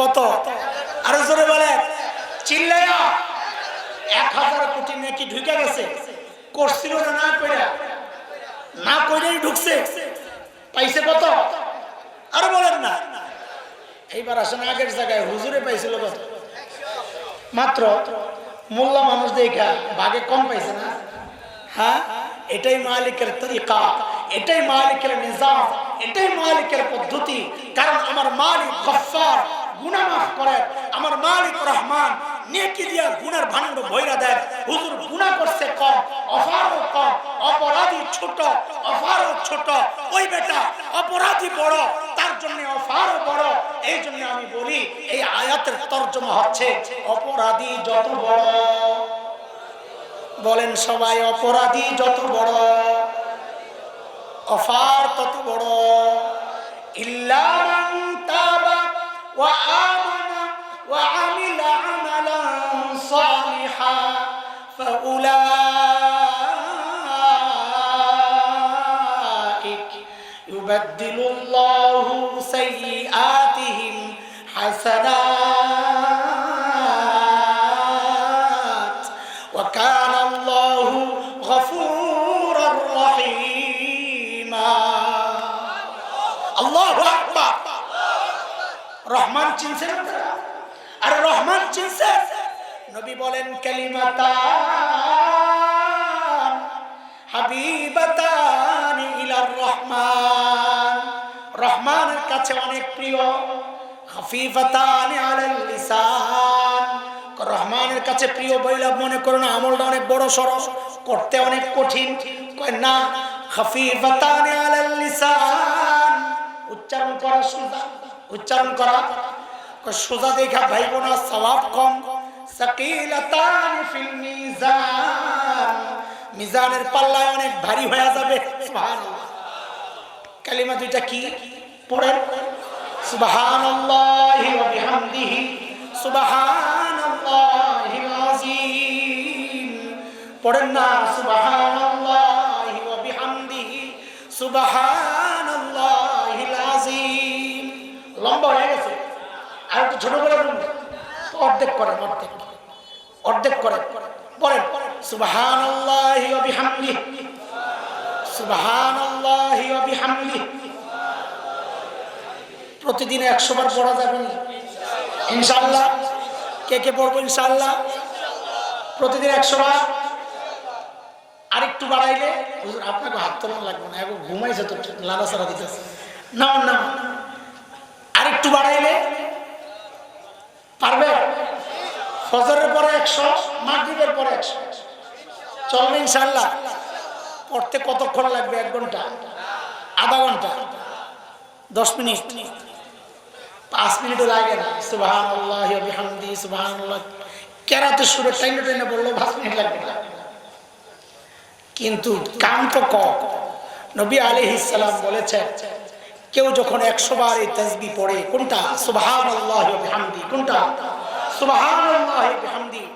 কত? আরো জোরে বলেন, চিল্লায়া। 1000 কোটি নাকি ঢুকে গেছে। করছিল না, না কইরা, না কইরাই ঢুকছে। পাইছে কত? আরো বলেন না। এইবার আসেন আগের জায়গায়, হুজুরে পাইছিল কত? মাত্র। মোল্লা মানুষ দেখা ভাগে কম পাইছে না? হ্যাঁ, এটাই মালিকের তরিকা, এটাই মালিকের নিজাম, এটাই মালিকের পদ্ধতি। কারণ আমার মালিক গফফার, গুনাহ মাফ করে। আমার মালিক রহমান, নেকি দিয়া গুনার ভান্ড ভইরা দেন। হুজুর গুনাহ করছে কম, অফারও কম, অপরাধী ছোট, অফারও ছোট। ওই বেটা অপরাধী বড়, তার জন্য অফারও বড়। এই জন্য আমি বলি এই আয়াতের তরজমা হচ্ছে অপরাধী যত বড়, বলেন সবাই, অপরাধী যত বড় অফার তত বড়। ইল্লা মান তাবা ওয়া আমানা ওয়া আমিলা আমালান সালিহা ফাউলাইক ইউবাদদিলুল্লাহু সাইয়্যাতিহিম হাসানাত ওয়া কানা আল্লাহু গফুরুর রহিমা। আল্লাহু আকবার। রহমান চিনছেন আপনারা? আরে রহমান চিনছেন? নবী বলেন কালিমাতান হাবিবাতান ইলার রহমান, রহমানের কাছে অনেক প্রিয়। খাফিফাতান আলাল লিসান, রহমানের কাছে প্রিয় বইলা মনে করো না আমলটা অনেক বড় সড়, করতে অনেক কঠিন। কয় না, খাফিফাতান আলাল লিসান, উচ্চারণ করা সোজা, উচ্চারণ করা সোজা দেখা ভাইব না সওয়াব কম। সাকিলাতান ফিল মিজান, মিজানের পাল্লায় অনেক ভারী হয়ে যাবে। সুবহানাল্লাহ। কালিমা দুইটা কি পড়েন? সুবহানাল্লাহি ওয়া বিহামদিহি সুবহানাল্লাহিল আযীম। পড়েন না সুবহানাল্লাহি ওয়া বিহামদিহি সুবহানাল্লাহিল আযীম। লম্বা হয়ে গেছে, আর একটু ছোট করে বলুন। অর্ধেক করেন, অর্ধেক অর্ধেক করেন। পড়েন সুবহানাল্লাহি ওয়া বিহামদিহি সুবহানাল্লাহি ওয়া বিহামদিহি। প্রতিদিন 100 বার পড়া যাবে ইনশাআল্লাহ। কে কে পড়বো ইনশাআল্লাহ? প্রতিদিন 100 বার। আরেকটু বাড়াইলে হুজুর আপনাকে হাত তোলা লাগবে না, এখন ঘুমাইছে তো লাড়াছাড়া দিতেছে। না না, আরেকটু বাড়াইলে পারবে? ফজরের পরে 100, মাগরিবের পরে 100 চলবে ইনশাআল্লাহ। পড়তে কতক্ষণ লাগবে? 1 ঘন্টা, আধা ঘন্টা, 10 মিনিট, 5 মিনিটও লাগে না। সুবহানাল্লাহি ওয়া বিহামদিহি সুবহানাল্লাহ কেরাতে সুরে টাইনে টাইনে বললো 5 মিনিট লাগবে না, কিন্তু কাম তো কম। নবী আলাইহিস সালাম বলেছেন, কেউ যখন 100 বার এই তাসবিহ পড়ে, কোনটা? সুবহানাল্লাহি ওয়া বিহামদিহি। কোনটা? সুবহানাল্লাহি ওয়া বিহামদিহি।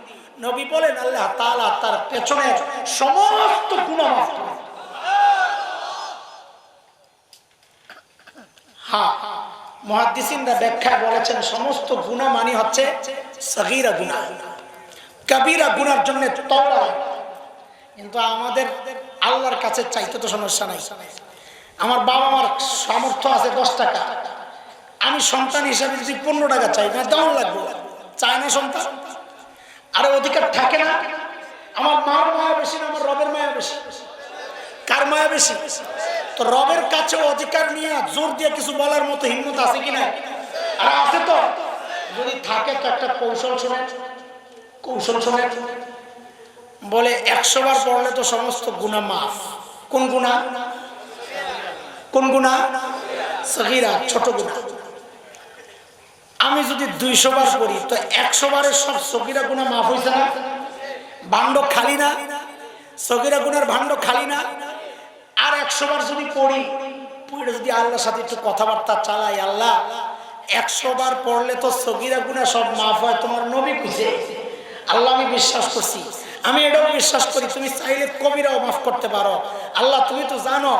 নবী বলেন আল্লাহ তাআলা তার পেছনের সমস্ত গুনাহ মাফ করে। হ্যাঁ, মুহাদ্দিসিনরা ব্যাখ্যায় বলেছেন সমস্ত গুনাহ মানে হচ্ছে সগীরা গুনাহ, কবিরা গুনার জন্য তওবা। কিন্তু আমাদের আল্লাহর কাছে চাইতে তো সমস্যা নাই। আমার বাবা মার সামর্থ্য আছে 10 টাকা, আমি সন্তান হিসাবে যদি 15 টাকা চাই, না দেওয়া লাগবে? চায় না সন্তান? আরে অধিকার থাকে না? আমার মার মায়া বেশি না আমার রবের মায়া বেশি? কার মায়া বেশি? তো রবের কাছে অধিকার নিয়ে জোর দিয়ে কিছু বলার মতো হিম্মত আছে কি না? আর আছে তো। যদি থাকে তো একটা কৌশল শোনেন, কৌশল শোনেন। বলে 100 বার পড়লে তো সমস্ত গুনাহ মাফ। কোন গুনাহ? কোন গুনাহ? সগীরা, ছোট গুনাহ। আমি যদি 200 বার পড়ি তো 100 বারের সব সগীরা গুনাহ মাফ হইছে না? ভাণ্ড খালি না? সগীরা গুনার ভাণ্ড খালি না? আর 100 বার যদি পড়ি, পড়ে যদি আল্লাহর সাথে একটু কথাবার্তা চালাই, আল্লাহ 100 বার পড়লে তো সগীরা গুনাহ সব মাফ হয়, তোমার নবী কইছে। আল্লাহ আমি বিশ্বাস করছি, আমি এটাও বিশ্বাস করি তুমি চাইলে কবিরাও মাফ করতে পারো। আল্লাহ তুমি তো জানো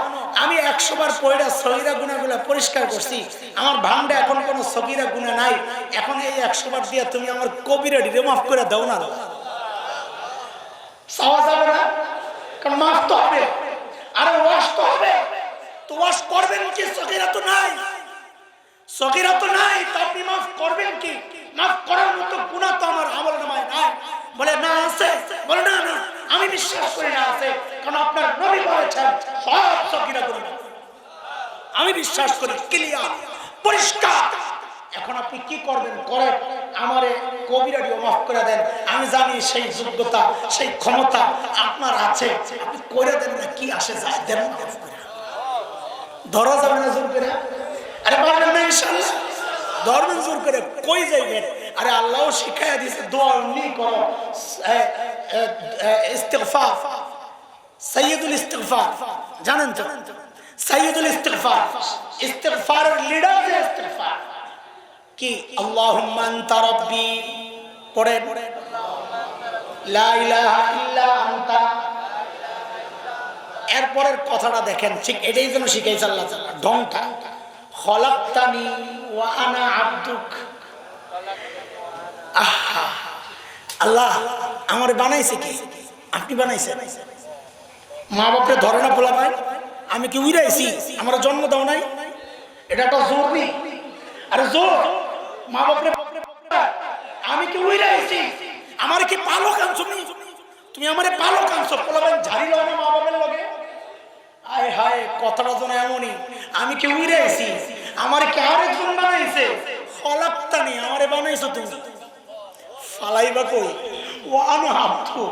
আমি 100 বার পড়ে সগীরা গুনাহগুলো পরিষ্কার করছি, আমার ভান্ডে এখন কোনো সগীরা গুনাহ নাই। এখন এই 100 বার দিয়ে তুমি আমার কবিরা ডিরে মাফ করে দাও না। চাওয়া যাবে না? কারণ মাফ তো হবে, আরে ওয়াশ তো হবে। তো ওয়াশ করবেন কি? সগীরা তো নাই, সগীরা তো নাই, তা আপনি মাফ করবেন কি? মাফ করার মতো গুনাহ তো আমার আমলনামায় নাই। বলে না আছে, বলে না না আমি বিশ্বাস করি না আছে, কারণ আপনার নবী বলেছেন সব সগীরা গুনাহ। আমি বিশ্বাস করি, ক্লিয়ার, পরিষ্কার। এখন আপনি কি করবেন করেন, আমারে কবিরাটিও মাফ করে দেন। আমি জানি সেই যোগ্যতা সেই ক্ষমতা আপনার আছে, আপনি করে দেন না, কি আসে যায়, দেন মাফ করে। ধরা যাবে না জোর করে? আরে পারবেন না ইনশাআল্লাহ? ধরবেন জোর করে, কই যাইবেন? আরে আল্লাহও শিখাইয়া দিয়েছে দোয়া নি করো, ইস্তিগফার, সাইয়্যিদুল ইস্তিগফার জানেন তো? সাইয়্যিদুল ইস্তিগফার, ইস্তিগফারের লিডার যে ইস্তিগফার কি? আল্লাহুম্মা আনতা রাব্বি, পড়েন লা ইলাহা ইল্লা আনতা। এরপরের কথাটা দেখেন, ঠিক এটাই যেন শিখাইছে আল্লাহ তাআলা, ঢংটা। খলাকতানি ওয়া আনা আবদুক। আহা, আল্লাহ আমারে বানাইছে কি? আপনি বানাইছেন। মা বাপরে ধরে না পোলা ভাই, আমি কি উইরাইছি? আমার জন্ম দাও নাই? এটা একটা জোর নেই। আরে জোর, মা বাপরে আমি কি উইরাইছি? আমার কি পালক আনছো? তুমি আমারে পালক আনছো, পোলা ভাই ঝাড়ি লাও না মা বাপের লগে। আয় হায়, কথাটা তো এমনই। আমি কি উইরাইছি? আমার কি আরেকজন বানাইছে? খলাকতানি, আমারে বানাইছো তুমি। ফালাইবা কই? ওয়ানা আব্দু,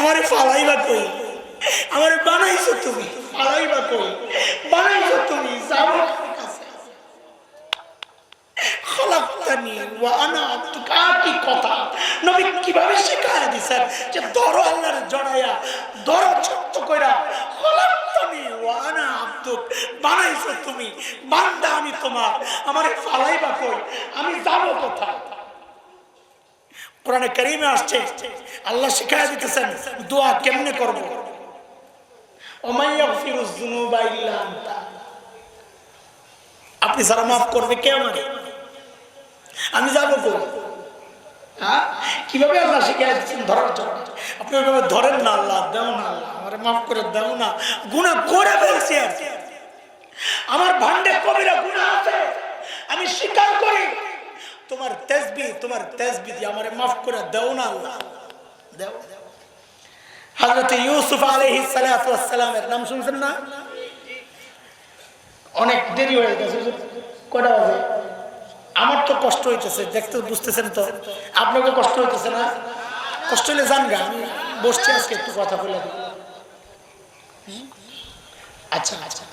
আমারে ফালাইবা কই? আমারে বানাইছো তুমি, ফালাইবা কই? বানাইছো তুমি, যাবো কাছে। খলাকতানি ওয়া আনা আবদুকা, কি কথা নবী কিভাবে শেখায় দিয়েছেন যে ধরো আল্লাহর জড়াইয়া, ধরো ছোট্ট কইরা। খলাকতানি ওয়া আনা আবদুক, বানাইছো তুমি, বান্দা আমি তোমার, আমারে ফালাইবা কই? আমি যাবো কোথায়? কোরআনে কারীমে আসছে আল্লাহ শিখায়া দিতেছেন দোয়া কেমনে করব। ওমাইয়াগফিরুয যুনুবা ইল্লা আনতা, আপনি যারা মাফ করবে কে? আমারে। আমি যাবো কই? হ্যাঁ, কিভাবে আল্লাহ শিখায়া দিচ্ছেন ধরার জন্য। আপনি ওইভাবে ধরেন না, আল্লাহ দেও না, আল্লাহ আমারে মাফ করে দাও না, গুনাহ করে ফেলছি আর আমার ভান্ডে কবিরা গুনাহ আছে, আমি স্বীকার করি। তোমার তাসবিহ দিয়ে আমারে মাফ করে দাও না আল্লাহ, দাও। হযরত ইউসুফ আলাইহিস সালাতু ওয়াস সালামের নাম শুনছেন না? অনেক দেরি হয়ে গেছে, কয়টা বাজে? আমার তো কষ্ট হইতেছে, দেখতে বুঝতেছেন তো, আপনাকে কষ্ট হইতেছে না? কষ্ট হলে যান গা, আমি বসছি আজকে একটু কথা বলে দিই। আচ্ছা আচ্ছা,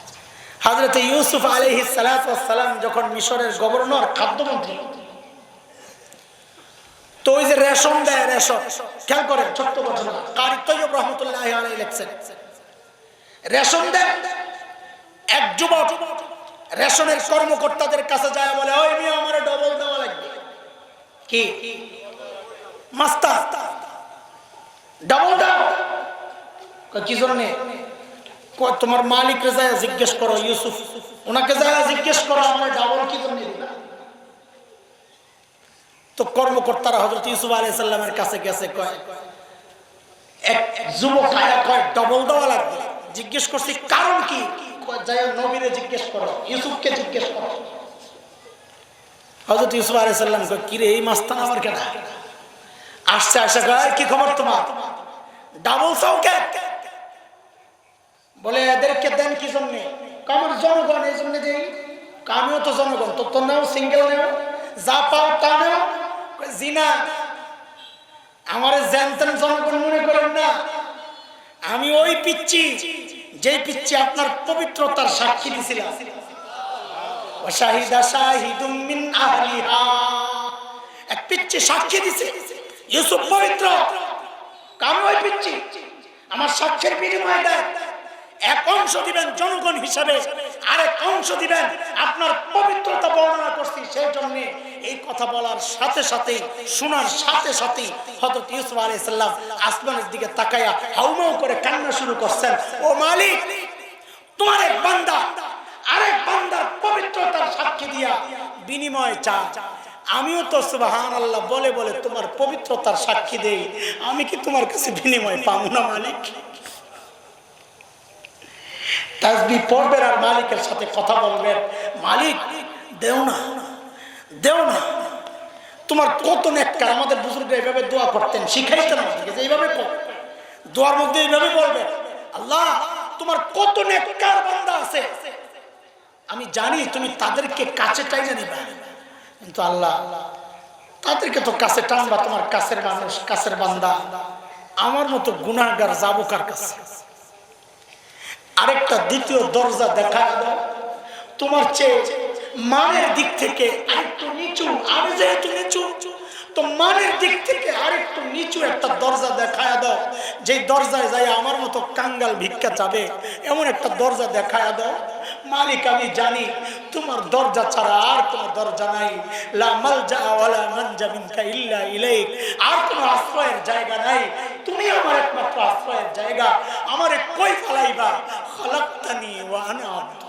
হযরত ইউসুফ আলাইহিস সালাতু ওয়াস সালাম যখন মিশরের গভর্নর, খাদ্যমন্ত্রী, তো ওই যে রেশন দেয়, রেশন খেয়াল করেন, ছোট্ট ঘটনা, কারি তৈয়ব রহমতুল্লাহি আলাইহি লিখছেন, রেশন দেয়। এক যুবক রেশনের কর্মকর্তাদের কাছে যায়, বলে ওই মিয়া আমার ডবল দেওয়া লাগবে। কি মাস্টার ডবল দাও? কি জন্য? তোমার মালিককে যায় জিজ্ঞেস করো, ইউসুফ ওনাকে যায় জিজ্ঞেস করো আমার ডাবল কি জন্য দিবা। তো কর্মকর্তারা হযরত ইউসুফ আলাইহিস সালামের কাছে গেছে, কয় এক যুবক আয়া কয় ডবল দেওয়া লাগবে। জিজ্ঞেস করছি কারণ কি? যায় নবীরে জিজ্ঞেস করো, ইউসুফকে জিজ্ঞেস করো। হযরত ইউসুফ আলাইহিস সালাম কয় কি রে, এই মাস্তান আমার কেন আসছে? আসা কয় কি খবর তোমার, ডাবল চাও কে? বলে এদেরকে দেন কি জন্য? আমার জনগণ, এই জন্য দেই। আমিও তো জনগণ, তো নাও সিঙ্গেল নেও, যা পাও তা নেও। জিনা আমার জানতেন জনগণ মনে করেন না, আমি ওই পিচ্ছি যেই পিচ্ছি আপনার পবিত্রতার সাক্ষী দিছিলাম। শাহিদা শাহিদুম মিন আহলিহা, এক পিচ্ছি সাক্ষী দিছে ইউসুফ পবিত্র। আমি ওই পিচ্ছি, আমার সাক্ষীর বিনিময়ে দেন এক অংশ দিবেন জনগণ হিসাবে, আরেক অংশ দিবেন আপনার পবিত্রতা বর্ণনা করছি সেই জন্য। এই কথা বলার সাথে সাথে, শোনার সাথে সাথে হযরত ইউসুফ আলাইহিস সালাম আসমানের দিকে তাকায়া হাউমাউ করে কান্না শুরু করছেন। ও মালিক, তোমার এক বান্দা আরেক বান্দার পবিত্রতার সাক্ষী দিয়া বিনিময় চা। আমিও তো সুবহানাল্লাহ বলে বলে তোমার পবিত্রতার সাক্ষী দেই, আমি কি তোমার কাছে বিনিময় পাবো না মালিক? তাসবিহ পড়বেন আর মালিকের সাথে কথা বলবেন, মালিক দেও না, দেও না। তোমার কত নেককার, আমাদের বুজুর্গরা এইভাবে দোয়া করতেন, শিখাইতেন আমাদেরকে যে এইভাবে পড়, দোয়ার মধ্যে এইভাবে বলবেন, আল্লাহ তোমার কত নেককার বান্দা আছে, আমি জানি তুমি তাদেরকে কাছে টাইনা নিবা, কিন্তু আল্লাহ তাদেরকে তো কাছে টানবা, তোমার কাছের মানুষ, কাছের বান্দা। আমার মতো গুনাহগার যাবো কার কাছে? আরেকটা দ্বিতীয় দরজা দেখা দাও, তোমার চেয়ে মানের দিক থেকে আরেকটু নিচু, আমি যেহেতু নিচু, তো মানের দিক থেকে আরেকটু নিচু একটা দরজা দেখায় দাও, যে দরজায় যাই আমার মতো কাঙ্গাল ভিক্ষা চাবে, এমন একটা দরজা দেখায় দাও। মালিক আমি জানি তোমার দরজা ছাড়া আর কোনো দরজা নাই, লা মালজা ওয়ালা মানজা মিনকা ইল্লা ইলাইক, আর কোনো আশ্রয়ের জায়গা নাই, তুমি আমার একমাত্র আশ্রয়ের জায়গা, আমারে কই ফেলাইবা? খালাকতানি ওয়া আনা আবদুক।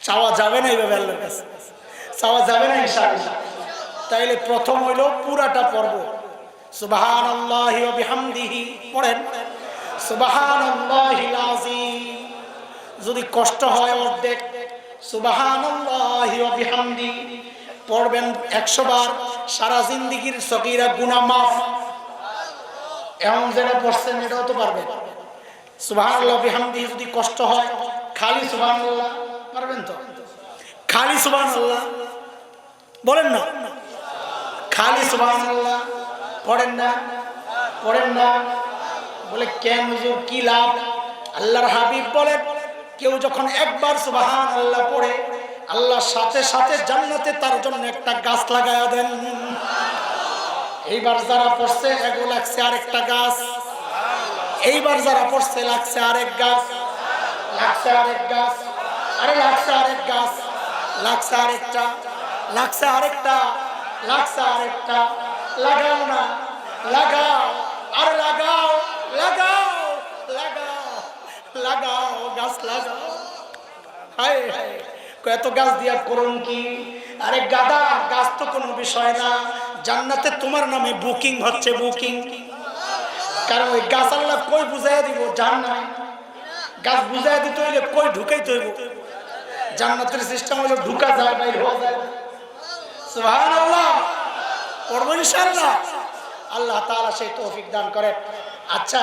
চাওয়া যাবে না এইভাবে আল্লাহর কাছে, চাওয়া যাবে না ইনশাআল্লাহ। তাইলে প্রথম হইল পুরাটা পড়ব, সুবহানাল্লাহি ওয়া বিহামদিহি পড়েন, সুবহানাল্লাহিল আযীম। যদি কষ্ট হয় অর্ধেক সুবহানাল্লাহি ওয়া বিহামদিহি পড়বেন 100 বার, সারা জিন্দেগীর সগীরা গুনাহ মাফ। এমন যেটা পড়ছেন এটাও তো পারবেন। সুবহানাল্লাহ বিহামদিহি যদি কষ্ট হয় খালি সুবহানাল্লাহ পারবেন তো? খালি সুবহানাল্লাহ বলেন না, খালি সুবহানাল্লাহ পড়েন না, পড়েন না? বলে কেন হুজুর কি লাভ? আল্লাহর হাবিব বলেন কেউ যখন একবার সুবহানাল্লাহ পড়ে আল্লাহ সাথে সাথে জান্নাতে তার জন্য একটা গাছ লাগায়া দেন। এইবার যারা পড়ছে এগো লাগছে আরেকটা গাছ, এইবার যারা পড়ছে লাগছে আরেক গাছ, লাগছে আরেক গাছ, আরে লাগছে আরেক গাছ, লাগছে আরেকটা, লাগছে আরেকটা, লাগছে আরেকটা। লাগাও না, লাগাও, আর লাগাও, লাগাও, লাগাও, লাগাও, গাছ লাগাও। হায় হায়, এত গাছ দিয়া করুন কি? আরে গাদা, গাছ তো কোনো বিষয় না, জান্নাতে তোমার নামে বুকিং হচ্ছে, বুকিং। কারণ ওই গাছ আল্লাহ কই বুঝাইয়া দিব? জান্নাত। গাছ বুঝাইয়া দিতে হইলে কই ঢুকাইতে হইব? জান্নাতের সিস্টেম হলো ঢুকা যায়, বাইর হওয়া যায়। সুবহানাল্লাহ, পড়বো ইনশাআল্লাহ। আল্লাহ তাআলা সেই তৌফিক দান করেন। আচ্ছা,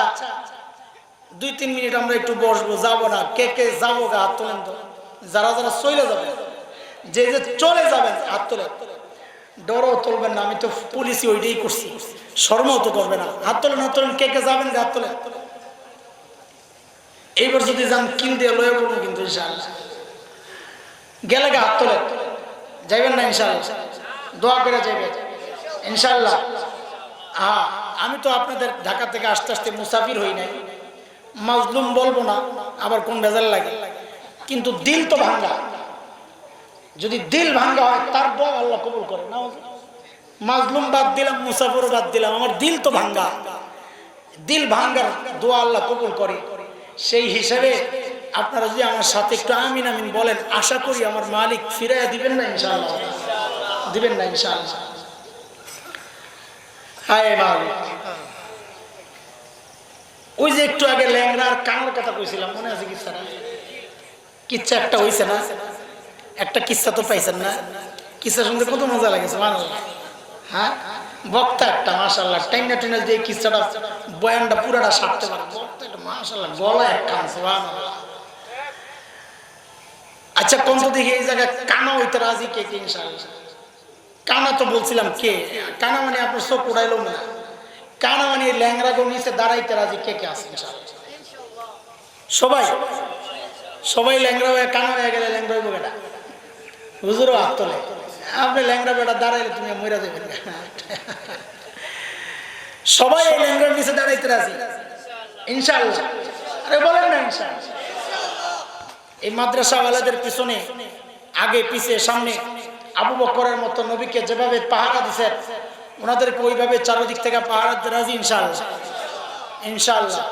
2-3 মিনিট আমরা একটু বসবো, যাবো না। কে কে যাবো গা হাত তোলেন তো। যারা যারা চলে যাবেন, যে যে চলে যাবেন হাত তোলেন। ডরও তুলবেন না, আমি তো পুলিশি ওইটাই করছি, শর্মও তো করবে না। হাত তোলেন, হাত তোলেন, কে কে যাবেন হাত তোলেন। এইবার যদি যান কিল দিয়ে লয়ে পড়বো কিন্তু ইনশাআল্লাহ। গেলে গা হাত তোলেন, যাইবেন না ইনশাআল্লাহ, দোয়া করে যাইবেন ইনশাআল্লাহ। হ্যাঁ, আমি তো আপনাদের ঢাকা থেকে আস্তে আস্তে মুসাফির হই নাই, মাজলুম বলবো না, আবার কোন ভেজাল লাগে। কিন্তু দিল তো ভাঙ্গা, যদি দিল ভাঙ্গা হয় তার দোয়া আল্লাহ কবুল করে না। মাজলুম বাদ দিলাম, মুসাফির বাদ দিলাম, আমার দিল তো ভাঙ্গা। দিল ভাঙ্গার দোয়া আল্লাহ কবুল করে। সেই হিসাবে আপনারা যদি আমার সাথে একটু আমিন আমিন বলেন, আশা করি আমার মালিক ফিরাইয়া দিবেন না ইনশাআল্লাহ, দিবেন না ইনশাআল্লাহ। হায় মালিক, ওই যে একটু আগে ল্যাংড়ার কানের কথা কইছিলাম, মনে আছে কিচ্ছা? কিচ্ছা একটা হইছে না? একটা কিচ্ছা তো পাইছেন না? কিচ্ছা শুনতে কত মজা লাগেছে মানুষ। হ্যাঁ, বক্তা একটা মাশাআল্লাহ টাইনা টাইনা দিয়ে কিচ্ছাটা বয়ানটা পুরাটা সারতে পারে। বক্তা একটা মাশাআল্লাহ গলা এক কান, সুবহানাল্লাহ। আচ্ছা, কোন তো দেখি এই জায়গায় কানা হইতে রাজি কে কে ইনশাআল্লাহ? কানা তো বলছিলাম কে? কানা মানে আপনার চোখ উড়াইলো না। কানা মানে ল্যাংরা গো নিচে দাঁড়াইতে রাজি কে কে আছে ইনশাআল্লাহ? সবাই, সবাই ল্যাংরা হয়ে কানা হয়ে গেলে ল্যাংরা হইব বেটা। হুজুরও হাত তোলে, আপনি ল্যাংরা বেটা দাঁড়াইলে তুমি মইরা যাবেন। সবাই এই ল্যাংরার নিচে দাঁড়াইতে রাজি ইনশাআল্লাহ। আরে বলেন না ইনশাআল্লাহ। এই মাদ্রাসাওয়ালাদের পিছনে, আগে পিছে সামনে আবু বকরের মতো নবীকে যেভাবে পাহারা দিচ্ছেন, ওনাদেরকে ওইভাবে চারদিক থেকে পাহারা দিতে রাজি ইনশাআল্লাহ, ইনশাআল্লাহ।